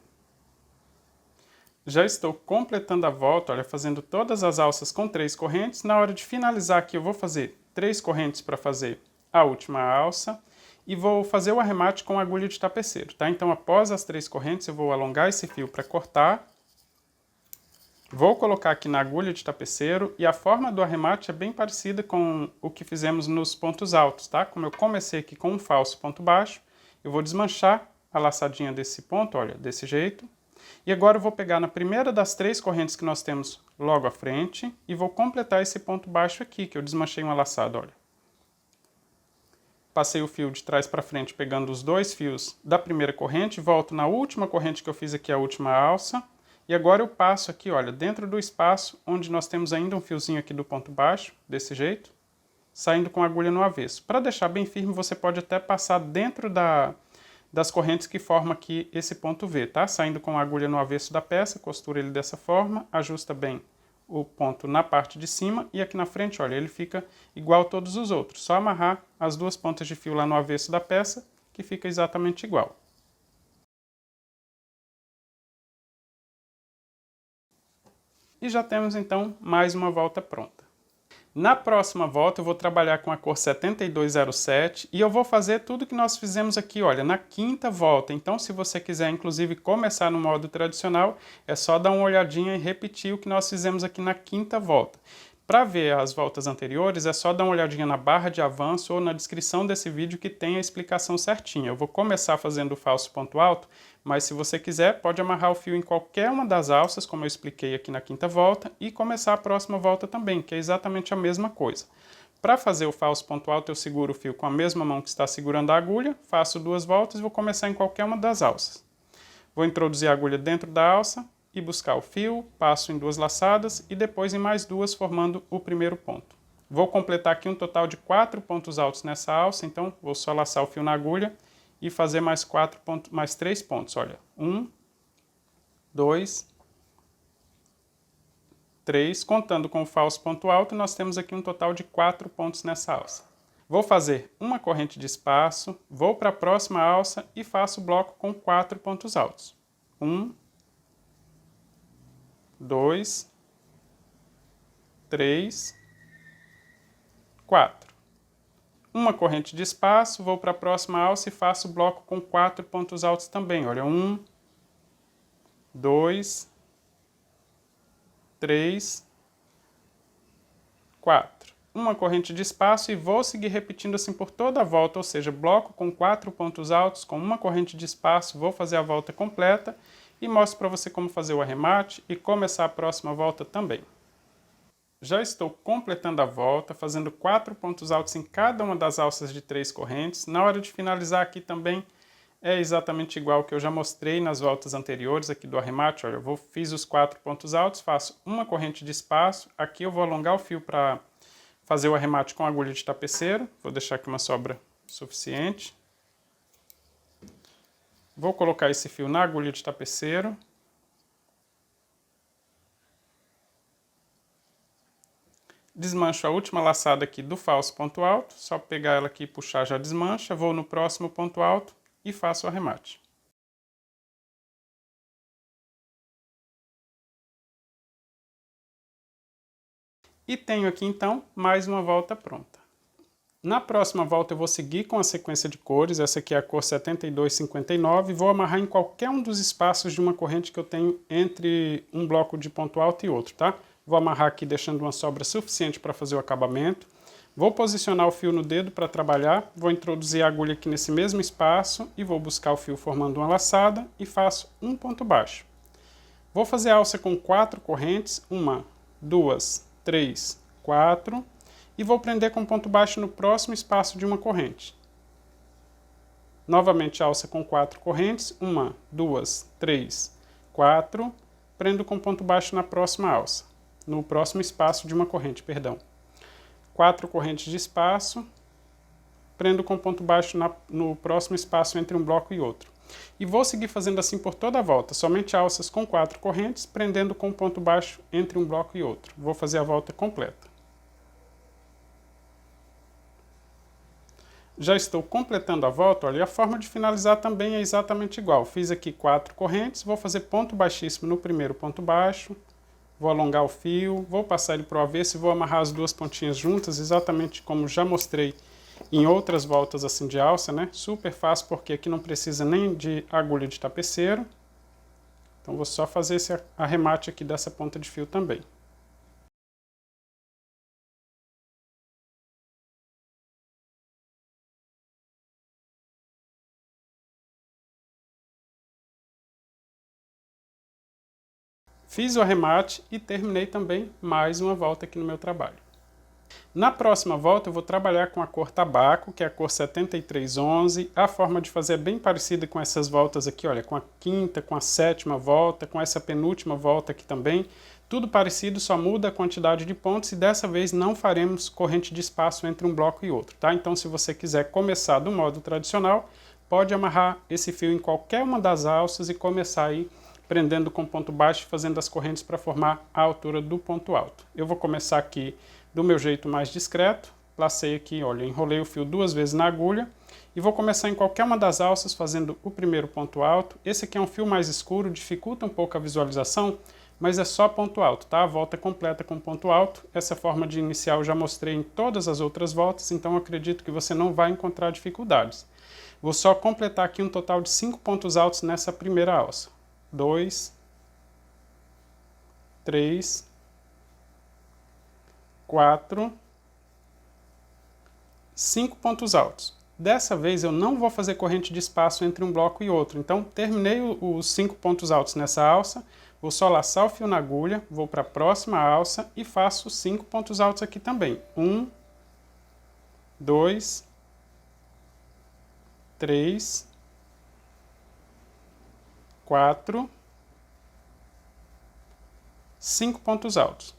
Já estou completando a volta, olha, fazendo todas as alças com 3 correntes. Na hora de finalizar aqui eu vou fazer 3 correntes para fazer a última alça e vou fazer o arremate com agulha de tapeceiro, tá? Então após as 3 correntes eu vou alongar esse fio para cortar. Vou colocar aqui na agulha de tapeceiro e a forma do arremate é bem parecida com o que fizemos nos pontos altos, tá? Como eu comecei aqui com um falso ponto baixo, eu vou desmanchar a laçadinha desse ponto, olha, desse jeito. E agora eu vou pegar na primeira das 3 correntes que nós temos logo à frente e vou completar esse ponto baixo aqui, que eu desmanchei uma laçada, olha. Passei o fio de trás para frente pegando os 2 fios da primeira corrente, volto na última corrente que eu fiz aqui, a última alça. E agora eu passo aqui, olha, dentro do espaço onde nós temos ainda um fiozinho aqui do ponto baixo, desse jeito, saindo com a agulha no avesso. Para deixar bem firme, você pode até passar dentro das correntes que formam aqui esse ponto V, tá? Saindo com a agulha no avesso da peça, costura ele dessa forma, ajusta bem o ponto na parte de cima e aqui na frente, olha, ele fica igual a todos os outros. Só amarrar as 2 pontas de fio lá no avesso da peça, que fica exatamente igual. E já temos então mais uma volta pronta. Na próxima volta eu vou trabalhar com a cor 7207 e eu vou fazer tudo que nós fizemos aqui, olha, na 5ª volta. Então se você quiser inclusive começar no modo tradicional, é só dar uma olhadinha e repetir o que nós fizemos aqui na 5ª volta. Para ver as voltas anteriores, é só dar uma olhadinha na barra de avanço ou na descrição desse vídeo que tem a explicação certinha. Eu vou começar fazendo o falso ponto alto, mas se você quiser, pode amarrar o fio em qualquer uma das alças, como eu expliquei aqui na 5ª volta, e começar a próxima volta também, que é exatamente a mesma coisa. Para fazer o falso ponto alto, eu seguro o fio com a mesma mão que está segurando a agulha, faço 2 voltas e vou começar em qualquer uma das alças. Vou introduzir a agulha dentro da alça e buscar o fio, passo em 2 laçadas e depois em mais 2, formando o primeiro ponto. Vou completar aqui um total de 4 pontos altos nessa alça, então vou só laçar o fio na agulha e fazer mais 3 pontos, olha. 1, 2, 3, contando com o falso ponto alto, nós temos aqui um total de 4 pontos nessa alça. Vou fazer uma corrente de espaço, vou para a próxima alça e faço o bloco com 4 pontos altos. 1, 2, 3, 4. Uma corrente de espaço, vou para a próxima alça e faço o bloco com 4 pontos altos também. Olha, 1, 2, 3, 4. Uma corrente de espaço e vou seguir repetindo assim por toda a volta, ou seja, bloco com 4 pontos altos, com uma corrente de espaço, vou fazer a volta completa e mostro para você como fazer o arremate e começar a próxima volta também. Já estou completando a volta, fazendo 4 pontos altos em cada uma das alças de 3 correntes. Na hora de finalizar aqui também é exatamente igual ao que eu já mostrei nas voltas anteriores aqui do arremate. Olha, fiz os 4 pontos altos, faço uma corrente de espaço. Aqui eu vou alongar o fio para fazer o arremate com agulha de tapeceiro. Vou deixar aqui uma sobra suficiente. Vou colocar esse fio na agulha de tapeceiro. Desmancho a última laçada aqui do falso ponto alto, só pegar ela aqui e puxar já desmancha, vou no próximo ponto alto e faço o arremate. E tenho aqui então mais uma volta pronta. Na próxima volta eu vou seguir com a sequência de cores, essa aqui é a cor 7259, e vou amarrar em qualquer um dos espaços de uma corrente que eu tenho entre um bloco de ponto alto e outro, tá? Vou amarrar aqui deixando uma sobra suficiente para fazer o acabamento. Vou posicionar o fio no dedo para trabalhar, vou introduzir a agulha aqui nesse mesmo espaço e vou buscar o fio formando uma laçada e faço um ponto baixo. Vou fazer a alça com 4 correntes, 1, 2, 3, 4, e vou prender com ponto baixo no próximo espaço de uma corrente. Novamente alça com 4 correntes, 1, 2, 3, 4, prendo com ponto baixo na próxima alça, no próximo espaço de uma corrente, perdão. 4 correntes de espaço, prendo com ponto baixo no próximo espaço entre um bloco e outro. E vou seguir fazendo assim por toda a volta, somente alças com 4 correntes, prendendo com ponto baixo entre um bloco e outro. Vou fazer a volta completa. Já estou completando a volta, olha, e a forma de finalizar também é exatamente igual. Fiz aqui 4 correntes, vou fazer ponto baixíssimo no primeiro ponto baixo, vou alongar o fio, vou passar ele para o avesso e vou amarrar as duas pontinhas juntas, exatamente como já mostrei em outras voltas assim de alça, né? Super fácil, porque aqui não precisa nem de agulha de tapeceiro. Então vou só fazer esse arremate aqui dessa ponta de fio também. Fiz o arremate e terminei também mais uma volta aqui no meu trabalho. Na próxima volta eu vou trabalhar com a cor tabaco, que é a cor 7311. A forma de fazer é bem parecida com essas voltas aqui, olha, com a quinta, com a sétima volta, com essa penúltima volta aqui também. Tudo parecido, só muda a quantidade de pontos e dessa vez não faremos corrente de espaço entre um bloco e outro, tá? Então se você quiser começar do modo tradicional, pode amarrar esse fio em qualquer uma das alças e começar aí prendendo com ponto baixo e fazendo as correntes para formar a altura do ponto alto. Eu vou começar aqui do meu jeito mais discreto, lacei aqui, olha, enrolei o fio 2 vezes na agulha e vou começar em qualquer uma das alças fazendo o primeiro ponto alto. Esse aqui é um fio mais escuro, dificulta um pouco a visualização, mas é só ponto alto, tá? A volta completa com ponto alto. Essa forma de iniciar eu já mostrei em todas as outras voltas, então acredito que você não vai encontrar dificuldades. Vou só completar aqui um total de 5 pontos altos nessa primeira alça. 2, 3, 4, 5 pontos altos. Dessa vez eu não vou fazer corrente de espaço entre um bloco e outro, então terminei os 5 pontos altos nessa alça, vou só laçar o fio na agulha, vou para a próxima alça e faço 5 pontos altos aqui também. 1, 2, 3, 4, 5 pontos altos.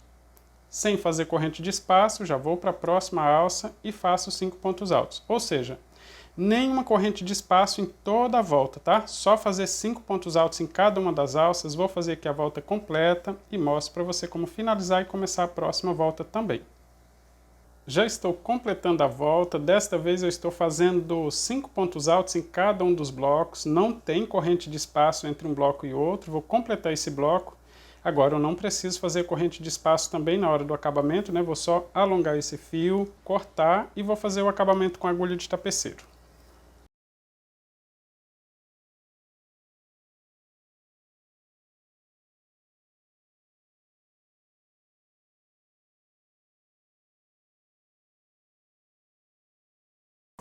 Sem fazer corrente de espaço, já vou para a próxima alça e faço 5 pontos altos. Ou seja, nenhuma corrente de espaço em toda a volta, tá? Só fazer 5 pontos altos em cada uma das alças. Vou fazer aqui a volta completa e mostro para você como finalizar e começar a próxima volta também. Já estou completando a volta, desta vez eu estou fazendo 5 pontos altos em cada um dos blocos, não tem corrente de espaço entre um bloco e outro, vou completar esse bloco. Agora eu não preciso fazer corrente de espaço também na hora do acabamento, né? Vou só alongar esse fio, cortar e vou fazer o acabamento com agulha de tapeceiro.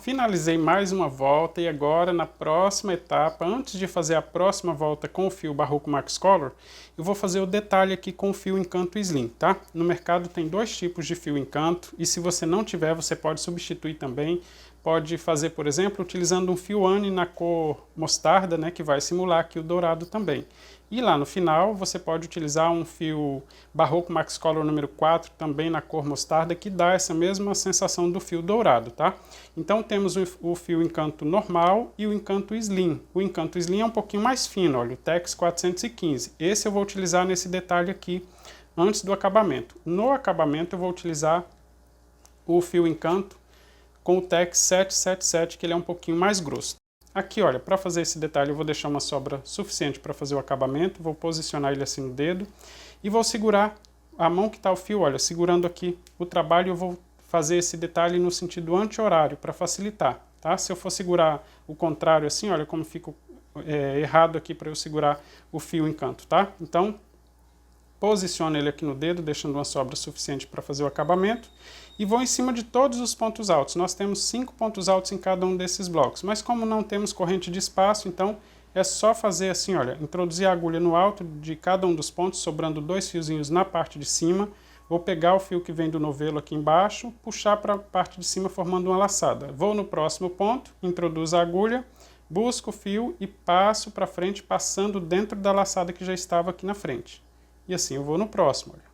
Finalizei mais uma volta e agora na próxima etapa, antes de fazer a próxima volta com o fio Barroco Max Color, eu vou fazer o detalhe aqui com o fio Encanto Slim, tá? No mercado tem 2 tipos de fio Encanto e se você não tiver, você pode substituir também. Pode fazer, por exemplo, utilizando um fio Anne na cor mostarda, né, que vai simular aqui o dourado também. E lá no final você pode utilizar um fio Barroco Max Color número 4, também na cor mostarda, que dá essa mesma sensação do fio dourado, tá? Então temos o fio Encanto normal e o Encanto Slim. O Encanto Slim é um pouquinho mais fino, olha, o Tex 415. Esse eu vou utilizar nesse detalhe aqui, antes do acabamento. No acabamento eu vou utilizar o fio Encanto com o Tex 777, que ele é um pouquinho mais grosso. Aqui, olha, para fazer esse detalhe eu vou deixar uma sobra suficiente para fazer o acabamento, vou posicionar ele assim no dedo e vou segurar a mão que está o fio, olha, segurando aqui o trabalho, eu vou fazer esse detalhe no sentido anti-horário para facilitar, tá? Se eu for segurar o contrário assim, olha como fica errado aqui para eu segurar o fio Encanto, tá? Então, posiciono ele aqui no dedo, deixando uma sobra suficiente para fazer o acabamento, e vou em cima de todos os pontos altos. Nós temos 5 pontos altos em cada um desses blocos, mas como não temos corrente de espaço, então é só fazer assim, olha, introduzir a agulha no alto de cada um dos pontos, sobrando 2 fiozinhos na parte de cima. Vou pegar o fio que vem do novelo aqui embaixo, puxar para a parte de cima formando uma laçada. Vou no próximo ponto, introduzo a agulha, busco o fio e passo para frente, passando dentro da laçada que já estava aqui na frente. E assim eu vou no próximo, olha.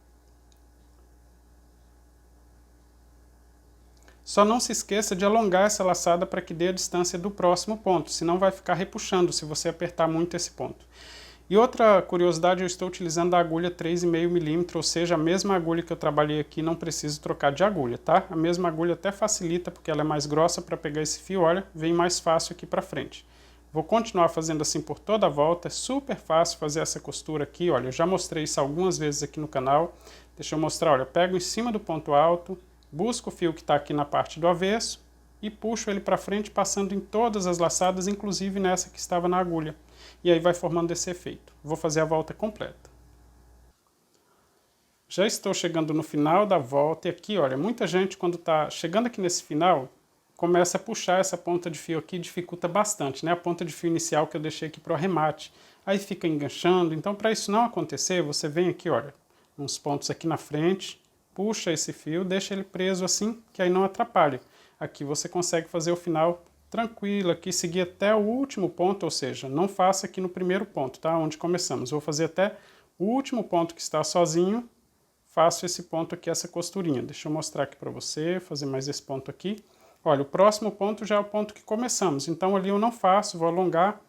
Só não se esqueça de alongar essa laçada para que dê a distância do próximo ponto, senão vai ficar repuxando se você apertar muito esse ponto. E outra curiosidade, eu estou utilizando a agulha 3,5 mm, ou seja, a mesma agulha que eu trabalhei aqui, não preciso trocar de agulha, tá? A mesma agulha até facilita, porque ela é mais grossa para pegar esse fio, olha, vem mais fácil aqui para frente. Vou continuar fazendo assim por toda a volta, é super fácil fazer essa costura aqui, olha, eu já mostrei isso algumas vezes aqui no canal. Deixa eu mostrar, olha, pego em cima do ponto alto, busco o fio que está aqui na parte do avesso e puxo ele para frente, passando em todas as laçadas, inclusive nessa que estava na agulha. E aí vai formando esse efeito. Vou fazer a volta completa. Já estou chegando no final da volta e aqui, olha, muita gente quando está chegando aqui nesse final, começa a puxar essa ponta de fio aqui, dificulta bastante, né? A ponta de fio inicial que eu deixei aqui para o arremate. Aí fica enganchando, então para isso não acontecer, você vem aqui, olha, uns pontos aqui na frente, puxa esse fio, deixa ele preso assim, que aí não atrapalha. Aqui você consegue fazer o final tranquilo, aqui seguir até o último ponto, ou seja, não faça aqui no primeiro ponto, tá? Onde começamos. Vou fazer até o último ponto que está sozinho, faço esse ponto aqui, essa costurinha. Deixa eu mostrar aqui para você, fazer mais esse ponto aqui. Olha, o próximo ponto já é o ponto que começamos, então ali eu não faço, vou alongar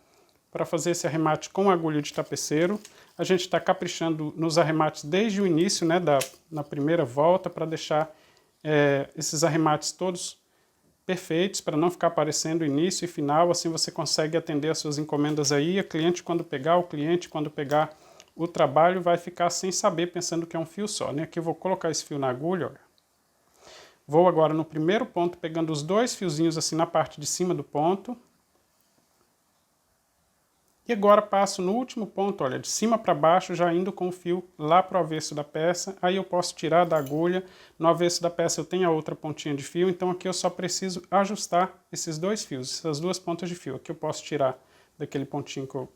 para fazer esse arremate com agulha de tapeceiro. A gente está caprichando nos arremates desde o início, né, na primeira volta, para deixar esses arremates todos perfeitos, para não ficar aparecendo início e final, assim você consegue atender as suas encomendas aí, o cliente quando pegar o trabalho vai ficar sem saber, pensando que é um fio só, né? Aqui eu vou colocar esse fio na agulha, olha. Vou agora no primeiro ponto, pegando os 2 fiozinhos assim na parte de cima do ponto. E agora passo no último ponto, olha, de cima para baixo, já indo com o fio lá para o avesso da peça. Aí eu posso tirar da agulha. No avesso da peça eu tenho a outra pontinha de fio, então aqui eu só preciso ajustar esses 2 fios, essas 2 pontas de fio. Aqui eu posso tirar daquele pontinho que eu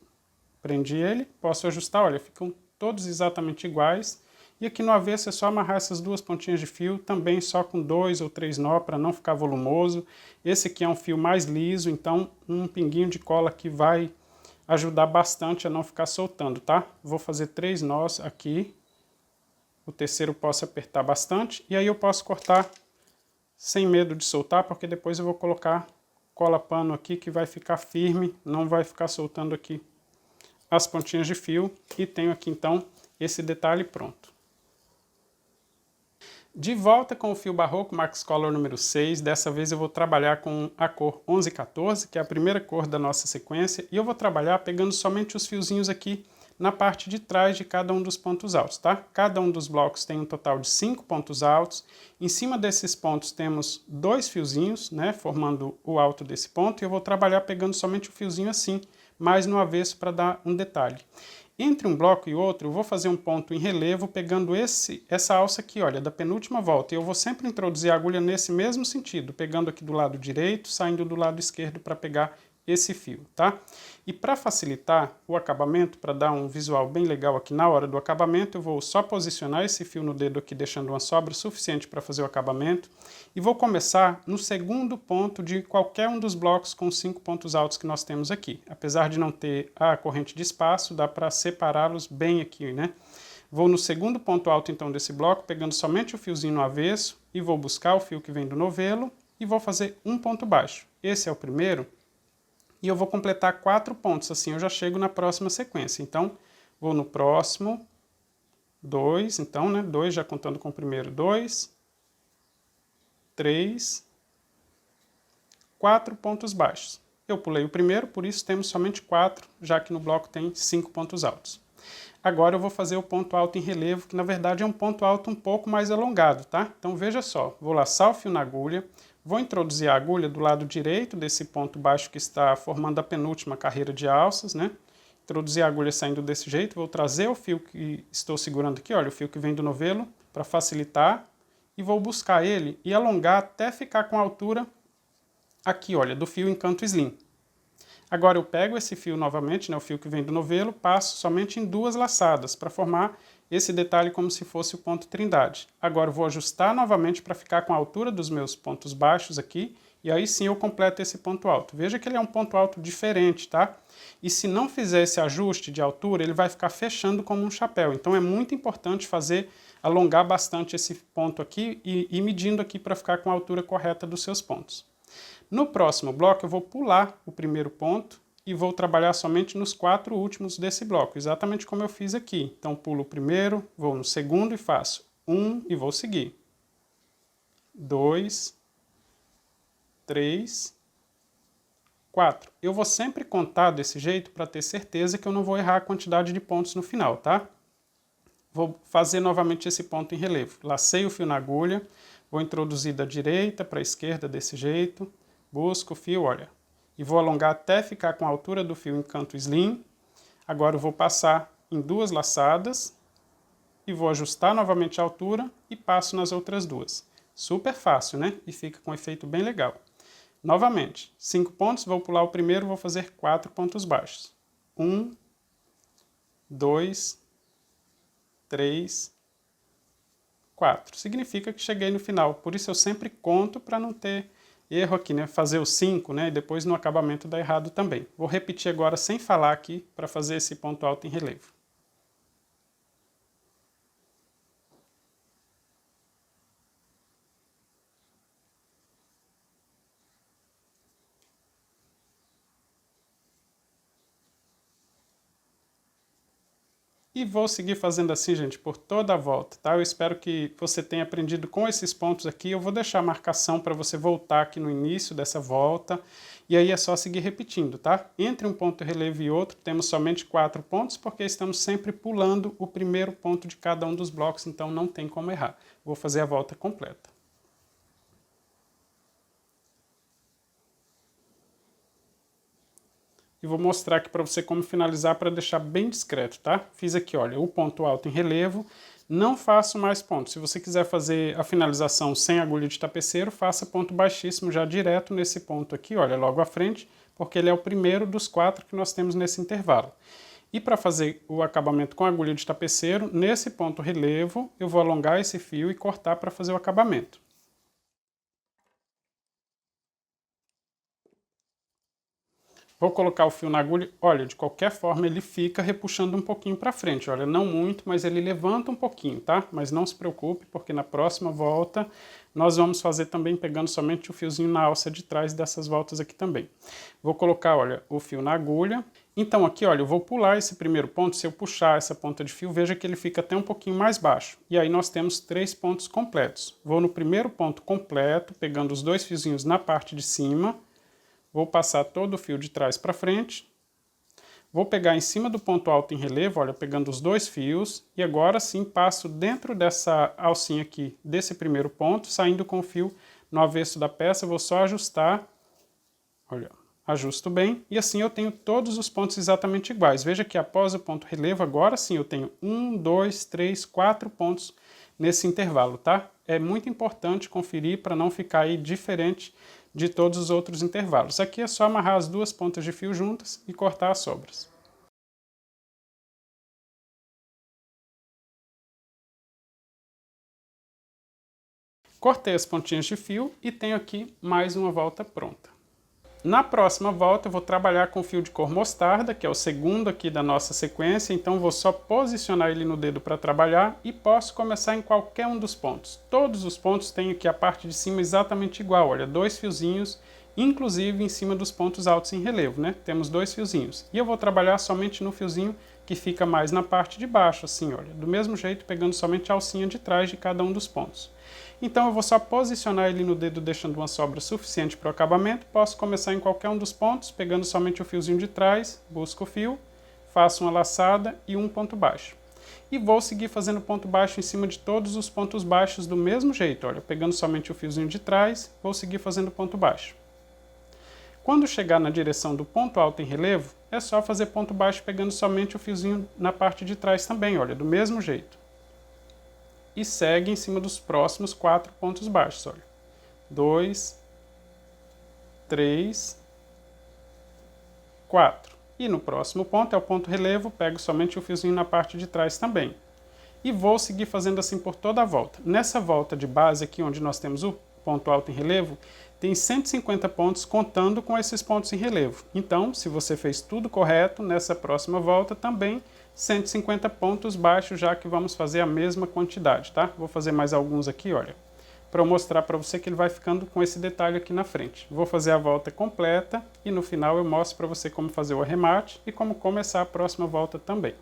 prendi ele, posso ajustar, olha, ficam todos exatamente iguais. E aqui no avesso é só amarrar essas 2 pontinhas de fio, também só com 2 ou 3 nó para não ficar volumoso. Esse aqui é um fio mais liso, então um pinguinho de cola aqui vai ajudar bastante a não ficar soltando, tá? Vou fazer 3 nós aqui, o terceiro posso apertar bastante, e aí eu posso cortar sem medo de soltar, porque depois eu vou colocar cola pano aqui que vai ficar firme, não vai ficar soltando aqui as pontinhas de fio, e tenho aqui então esse detalhe pronto. De volta com o fio barroco Max Color número 6, dessa vez eu vou trabalhar com a cor 1114, que é a primeira cor da nossa sequência, e eu vou trabalhar pegando somente os fiozinhos aqui na parte de trás de cada um dos pontos altos, tá? Cada um dos blocos tem um total de 5 pontos altos, em cima desses pontos temos 2 fiozinhos, né, formando o alto desse ponto, e eu vou trabalhar pegando somente o fiozinho assim, mais no avesso para dar um detalhe. Entre um bloco e outro, eu vou fazer um ponto em relevo pegando essa alça aqui, olha, da penúltima volta. E eu vou sempre introduzir a agulha nesse mesmo sentido, pegando aqui do lado direito, saindo do lado esquerdo para pegar esse fio, tá? E para facilitar o acabamento, para dar um visual bem legal aqui na hora do acabamento, eu vou só posicionar esse fio no dedo aqui, deixando uma sobra suficiente para fazer o acabamento. E vou começar no segundo ponto de qualquer um dos blocos com 5 pontos altos que nós temos aqui. Apesar de não ter a corrente de espaço, dá para separá-los bem aqui, né? Vou no segundo ponto alto então desse bloco, pegando somente o fiozinho no avesso, e vou buscar o fio que vem do novelo, e vou fazer um ponto baixo. Esse é o primeiro. E eu vou completar 4 pontos, assim eu já chego na próxima sequência. Então, vou no próximo, 2, então, né, 2 já contando com o primeiro, 2, 3, 4 pontos baixos. Eu pulei o primeiro, por isso temos somente 4, já que no bloco tem 5 pontos altos. Agora eu vou fazer o ponto alto em relevo, que na verdade é um ponto alto um pouco mais alongado, tá? Então veja só, vou laçar o fio na agulha, vou introduzir a agulha do lado direito desse ponto baixo que está formando a penúltima carreira de alças, né? introduzir a agulha saindo desse jeito, vou trazer o fio que estou segurando aqui, olha, o fio que vem do novelo, para facilitar, e vou buscar ele e alongar até ficar com a altura aqui, olha, do fio em canto slim. Agora eu pego esse fio novamente, né, o fio que vem do novelo, passo somente em 2 laçadas, para formar esse detalhe como se fosse o ponto trindade. Agora eu vou ajustar novamente para ficar com a altura dos meus pontos baixos aqui, e aí sim eu completo esse ponto alto. Veja que ele é um ponto alto diferente, tá? E se não fizer esse ajuste de altura, ele vai ficar fechando como um chapéu. Então é muito importante alongar bastante esse ponto aqui e ir medindo aqui para ficar com a altura correta dos seus pontos. No próximo bloco eu vou pular o primeiro ponto e vou trabalhar somente nos 4 últimos desse bloco, exatamente como eu fiz aqui. Então pulo o primeiro, vou no segundo e faço 1 e vou seguir. 2, 3, 4. Eu vou sempre contar desse jeito para ter certeza que eu não vou errar a quantidade de pontos no final, tá? Vou fazer novamente esse ponto em relevo. Lacei o fio na agulha, vou introduzir da direita para a esquerda desse jeito, busco o fio, olha, e vou alongar até ficar com a altura do fio em canto slim. Agora eu vou passar em 2 laçadas e vou ajustar novamente a altura e passo nas outras 2. Super fácil, né? E fica com um efeito bem legal. Novamente, 5 pontos, vou pular o primeiro, vou fazer 4 pontos baixos. 1, 2, 3, 4. Significa que cheguei no final, por isso eu sempre conto para não ter erro aqui, né? Fazer os 5, né? E depois no acabamento dá errado também. Vou repetir agora sem falar aqui para fazer esse ponto alto em relevo. E vou seguir fazendo assim, gente, por toda a volta, tá? Eu espero que você tenha aprendido com esses pontos aqui. Eu vou deixar a marcação para você voltar aqui no início dessa volta. E aí é só seguir repetindo, tá? Entre um ponto relevo e outro, temos somente 4 pontos, porque estamos sempre pulando o primeiro ponto de cada um dos blocos, então não tem como errar. Vou fazer a volta completa. E vou mostrar aqui para você como finalizar para deixar bem discreto, tá? Fiz aqui, olha, o ponto alto em relevo, não faço mais pontos. Se você quiser fazer a finalização sem agulha de tapeceiro, faça ponto baixíssimo já direto nesse ponto aqui, olha, logo à frente, porque ele é o primeiro dos 4 que nós temos nesse intervalo. E para fazer o acabamento com agulha de tapeceiro, nesse ponto relevo, eu vou alongar esse fio e cortar para fazer o acabamento. Vou colocar o fio na agulha, olha, de qualquer forma ele fica repuxando um pouquinho para frente, olha, não muito, mas ele levanta um pouquinho, tá? Mas não se preocupe, porque na próxima volta nós vamos fazer também pegando somente o fiozinho na alça de trás dessas voltas aqui também. Vou colocar, olha, o fio na agulha. Então aqui, olha, eu vou pular esse primeiro ponto, se eu puxar essa ponta de fio, veja que ele fica até um pouquinho mais baixo. E aí nós temos 3 pontos completos. Vou no primeiro ponto completo, pegando os 2 fiozinhos na parte de cima. Vou passar todo o fio de trás para frente. Vou pegar em cima do ponto alto em relevo, olha, pegando os 2 fios. E agora sim passo dentro dessa alcinha aqui, desse primeiro ponto, saindo com o fio no avesso da peça. Vou só ajustar, olha, ajusto bem. E assim eu tenho todos os pontos exatamente iguais. Veja que após o ponto relevo, agora sim eu tenho 1, 2, 3, 4 pontos nesse intervalo, tá? É muito importante conferir para não ficar aí diferente de todos os outros intervalos. Aqui é só amarrar as 2 pontas de fio juntas e cortar as sobras. Cortei as pontinhas de fio e tenho aqui mais uma volta pronta. Na próxima volta eu vou trabalhar com fio de cor mostarda, que é o segundo aqui da nossa sequência, então vou só posicionar ele no dedo para trabalhar e posso começar em qualquer um dos pontos. Todos os pontos têm aqui a parte de cima exatamente igual, olha, 2 fiozinhos, inclusive em cima dos pontos altos em relevo, né? Temos 2 fiozinhos. E eu vou trabalhar somente no fiozinho que fica mais na parte de baixo, assim, olha, do mesmo jeito pegando somente a alcinha de trás de cada um dos pontos. Então eu vou só posicionar ele no dedo deixando uma sobra suficiente para o acabamento. Posso começar em qualquer um dos pontos, pegando somente o fiozinho de trás, busco o fio, faço uma laçada e um ponto baixo. E vou seguir fazendo ponto baixo em cima de todos os pontos baixos do mesmo jeito, olha, pegando somente o fiozinho de trás, vou seguir fazendo ponto baixo. Quando chegar na direção do ponto alto em relevo, é só fazer ponto baixo pegando somente o fiozinho na parte de trás também, olha, do mesmo jeito. E segue em cima dos próximos 4 pontos baixos, olha. 2, 3, 4. E no próximo ponto é o ponto relevo, pego somente o fiozinho na parte de trás também. E vou seguir fazendo assim por toda a volta. Nessa volta de base aqui, onde nós temos o ponto alto em relevo, tem 150 pontos contando com esses pontos em relevo. Então, se você fez tudo correto, nessa próxima volta também 150 pontos baixos, já que vamos fazer a mesma quantidade, tá? Vou fazer mais alguns aqui, olha, para eu mostrar para você que ele vai ficando com esse detalhe aqui na frente. Vou fazer a volta completa e no final eu mostro para você como fazer o arremate e como começar a próxima volta também.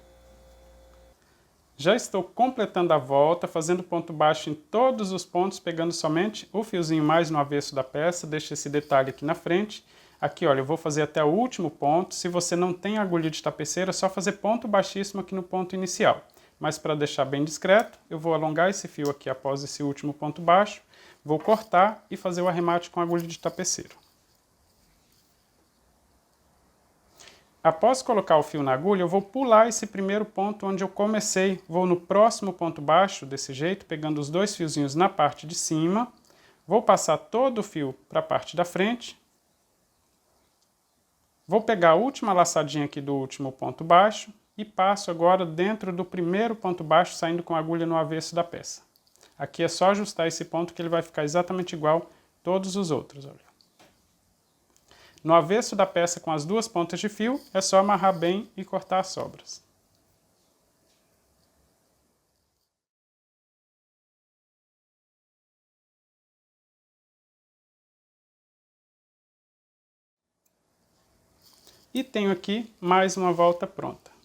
Já estou completando a volta, fazendo ponto baixo em todos os pontos, pegando somente o fiozinho mais no avesso da peça, deixo esse detalhe aqui na frente. Aqui, olha, eu vou fazer até o último ponto. Se você não tem agulha de tapeceira, é só fazer ponto baixíssimo aqui no ponto inicial. Mas para deixar bem discreto, eu vou alongar esse fio aqui após esse último ponto baixo, vou cortar e fazer o arremate com agulha de tapeceiro. Após colocar o fio na agulha, eu vou pular esse primeiro ponto onde eu comecei. Vou no próximo ponto baixo, desse jeito, pegando os 2 fiozinhos na parte de cima. Vou passar todo o fio para a parte da frente. Vou pegar a última laçadinha aqui do último ponto baixo e passo agora dentro do primeiro ponto baixo, saindo com a agulha no avesso da peça. Aqui é só ajustar esse ponto que ele vai ficar exatamente igual a todos os outros, olha. No avesso da peça com as 2 pontas de fio, é só amarrar bem e cortar as sobras. E tenho aqui mais uma volta pronta.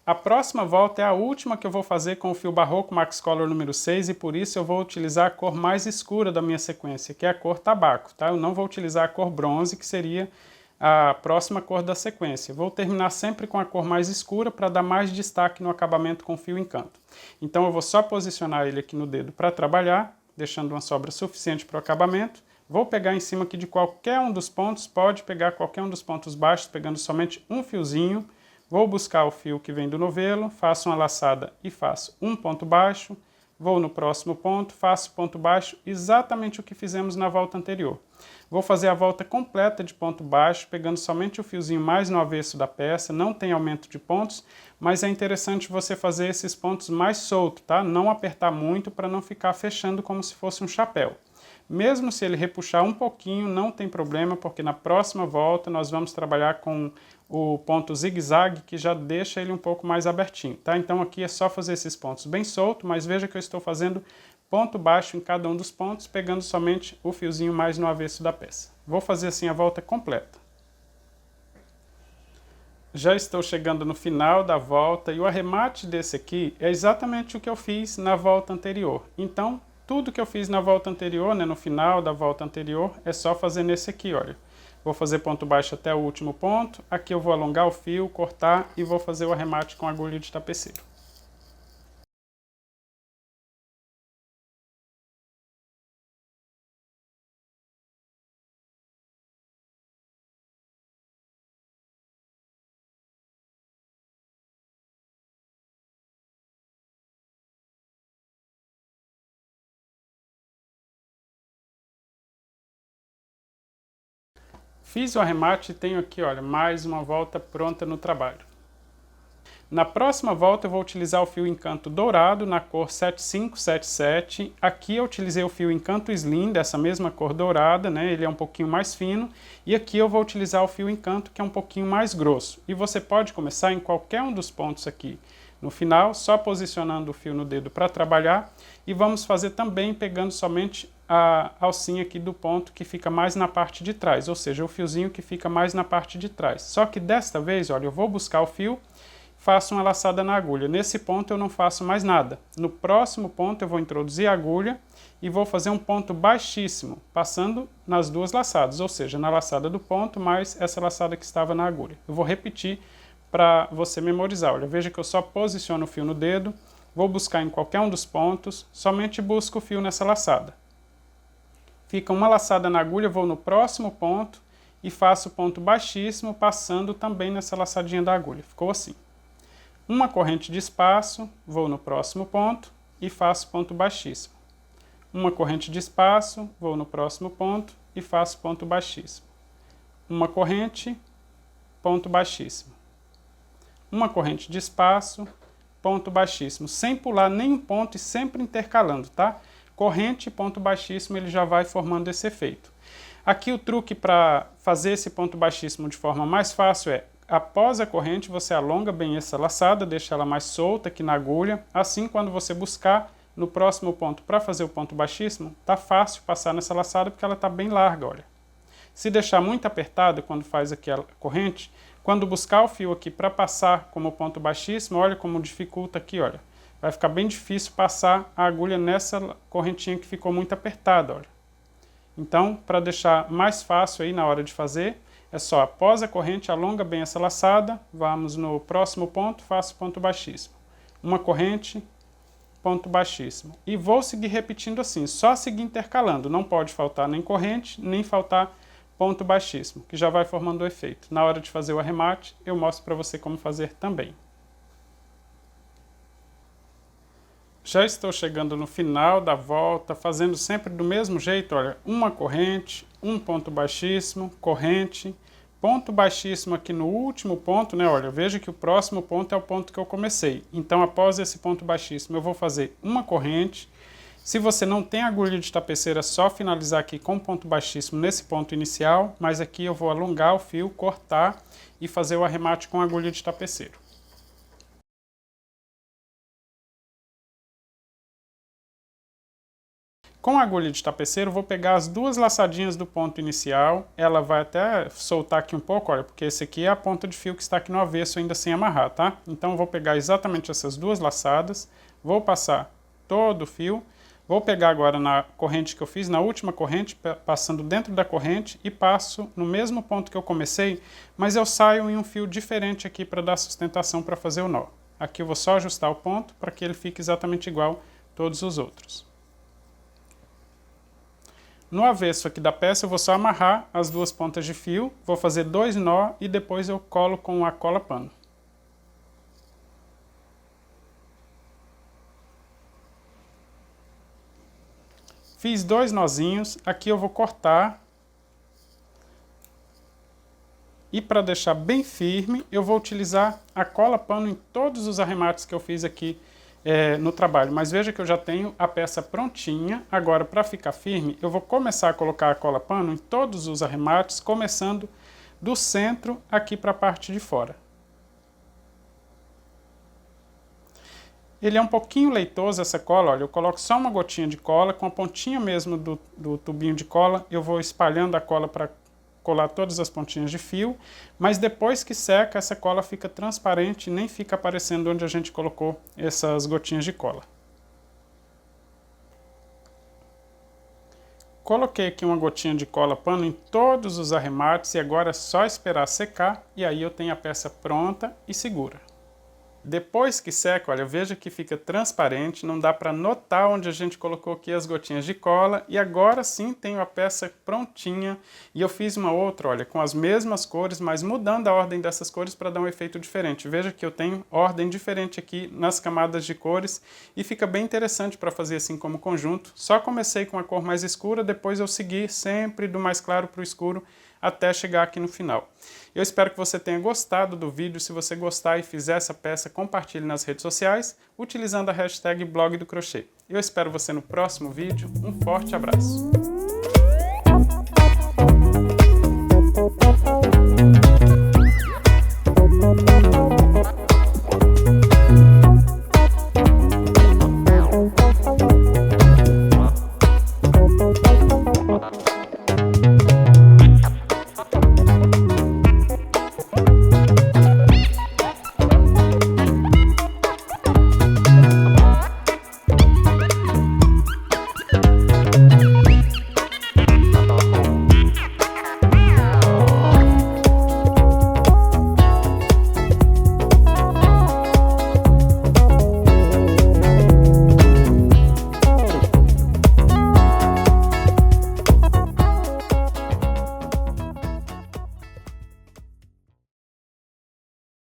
A próxima volta é a última que eu vou fazer com o fio Barroco Max Color número 6 e por isso eu vou utilizar a cor mais escura da minha sequência, que é a cor tabaco, tá? Eu não vou utilizar a cor bronze, que seria a próxima cor da sequência. Vou terminar sempre com a cor mais escura para dar mais destaque no acabamento com o fio encanto. Então eu vou só posicionar ele aqui no dedo para trabalhar, deixando uma sobra suficiente para o acabamento. Vou pegar em cima aqui de qualquer um dos pontos, pode pegar qualquer um dos pontos baixos, pegando somente um fiozinho. Vou buscar o fio que vem do novelo, faço uma laçada e faço um ponto baixo, vou no próximo ponto, faço ponto baixo, exatamente o que fizemos na volta anterior. Vou fazer a volta completa de ponto baixo, pegando somente o fiozinho mais no avesso da peça, não tem aumento de pontos, mas é interessante você fazer esses pontos mais solto, tá? Não apertar muito para não ficar fechando como se fosse um chapéu. Mesmo se ele repuxar um pouquinho, não tem problema, porque na próxima volta nós vamos trabalhar com o ponto zigue-zague, que já deixa ele um pouco mais abertinho, tá? Então aqui é só fazer esses pontos bem solto, mas veja que eu estou fazendo ponto baixo em cada um dos pontos, pegando somente o fiozinho mais no avesso da peça. Vou fazer assim a volta completa. Já estou chegando no final da volta e o arremate desse aqui é exatamente o que eu fiz na volta anterior. Então, tudo que eu fiz na volta anterior, né, no final da volta anterior, é só fazer nesse aqui, olha. Vou fazer ponto baixo até o último ponto, aqui eu vou alongar o fio, cortar e vou fazer o arremate com agulha de tapeceiro. Fiz o arremate e tenho aqui, olha, mais uma volta pronta no trabalho. Na próxima volta eu vou utilizar o fio encanto dourado na cor 7577. Aqui eu utilizei o fio encanto slim dessa mesma cor dourada, né? Ele é um pouquinho mais fino. E aqui eu vou utilizar o fio encanto que é um pouquinho mais grosso. E você pode começar em qualquer um dos pontos aqui. No final, só posicionando o fio no dedo para trabalhar. E vamos fazer também pegando somente a alcinha aqui do ponto que fica mais na parte de trás, ou seja, o fiozinho que fica mais na parte de trás. Só que desta vez, olha, eu vou buscar o fio, faço uma laçada na agulha. Nesse ponto eu não faço mais nada. No próximo ponto eu vou introduzir a agulha e vou fazer um ponto baixíssimo, passando nas 2 laçadas, ou seja, na laçada do ponto mais essa laçada que estava na agulha. Eu vou repetir para você memorizar. Olha, veja que eu só posiciono o fio no dedo, vou buscar em qualquer um dos pontos, somente busco o fio nessa laçada. Fica uma laçada na agulha, vou no próximo ponto e faço ponto baixíssimo, passando também nessa laçadinha da agulha. Ficou assim. Uma corrente de espaço, vou no próximo ponto e faço ponto baixíssimo. Uma corrente de espaço, vou no próximo ponto e faço ponto baixíssimo. Uma corrente, ponto baixíssimo. Uma corrente de espaço, ponto baixíssimo, sem pular nenhum ponto e sempre intercalando, tá? Corrente e ponto baixíssimo, ele já vai formando esse efeito. Aqui o truque para fazer esse ponto baixíssimo de forma mais fácil é, após a corrente, você alonga bem essa laçada, deixa ela mais solta aqui na agulha, assim quando você buscar no próximo ponto para fazer o ponto baixíssimo, tá fácil passar nessa laçada porque ela tá bem larga, olha. Se deixar muito apertada quando faz aqui a corrente, quando buscar o fio aqui para passar como ponto baixíssimo, olha como dificulta aqui, olha. Vai ficar bem difícil passar a agulha nessa correntinha que ficou muito apertada, olha. Então, para deixar mais fácil aí na hora de fazer, é só após a corrente, alonga bem essa laçada, vamos no próximo ponto, faço ponto baixíssimo. Uma corrente, ponto baixíssimo. E vou seguir repetindo assim, só seguir intercalando, não pode faltar nem corrente, nem faltar ponto baixíssimo, que já vai formando o efeito. Na hora de fazer o arremate, eu mostro para você como fazer também. Já estou chegando no final da volta, fazendo sempre do mesmo jeito, olha, uma corrente, um ponto baixíssimo, corrente, ponto baixíssimo aqui no último ponto, né, olha, veja que o próximo ponto é o ponto que eu comecei. Então, após esse ponto baixíssimo, eu vou fazer uma corrente. Se você não tem agulha de tapeceira, é só finalizar aqui com ponto baixíssimo nesse ponto inicial, mas aqui eu vou alongar o fio, cortar e fazer o arremate com agulha de tapeceiro. Com a agulha de tapeceiro, vou pegar as duas laçadinhas do ponto inicial, ela vai até soltar aqui um pouco, olha, porque esse aqui é a ponta de fio que está aqui no avesso ainda sem amarrar, tá? Então vou pegar exatamente essas duas laçadas, vou passar todo o fio. Vou pegar agora na corrente que eu fiz, na última corrente, passando dentro da corrente e passo no mesmo ponto que eu comecei, mas eu saio em um fio diferente aqui para dar sustentação para fazer o nó. Aqui eu vou só ajustar o ponto para que ele fique exatamente igual a todos os outros. No avesso aqui da peça eu vou só amarrar as duas pontas de fio, vou fazer 2 nó e depois eu colo com a cola pano. Fiz 2 nozinhos, aqui eu vou cortar. E para deixar bem firme, eu vou utilizar a cola pano em todos os arremates que eu fiz aqui no trabalho. Mas veja que eu já tenho a peça prontinha. Agora, para ficar firme, eu vou começar a colocar a cola pano em todos os arremates, começando do centro aqui para a parte de fora. Ele é um pouquinho leitoso, essa cola, olha, eu coloco só uma gotinha de cola, com a pontinha mesmo do tubinho de cola, eu vou espalhando a cola para colar todas as pontinhas de fio, mas depois que seca, essa cola fica transparente e nem fica aparecendo onde a gente colocou essas gotinhas de cola. Coloquei aqui uma gotinha de cola pano em todos os arremates e agora é só esperar secar e aí eu tenho a peça pronta e segura. Depois que seca, olha, veja que fica transparente, não dá para notar onde a gente colocou aqui as gotinhas de cola. E agora sim tenho a peça prontinha. E eu fiz uma outra, olha, com as mesmas cores, mas mudando a ordem dessas cores para dar um efeito diferente. Veja que eu tenho ordem diferente aqui nas camadas de cores e fica bem interessante para fazer assim como conjunto. Só comecei com a cor mais escura, depois eu segui sempre do mais claro para o escuro, até chegar aqui no final. Eu espero que você tenha gostado do vídeo. Se você gostar e fizer essa peça, compartilhe nas redes sociais, utilizando a hashtag blog do crochê. Eu espero você no próximo vídeo. Um forte abraço!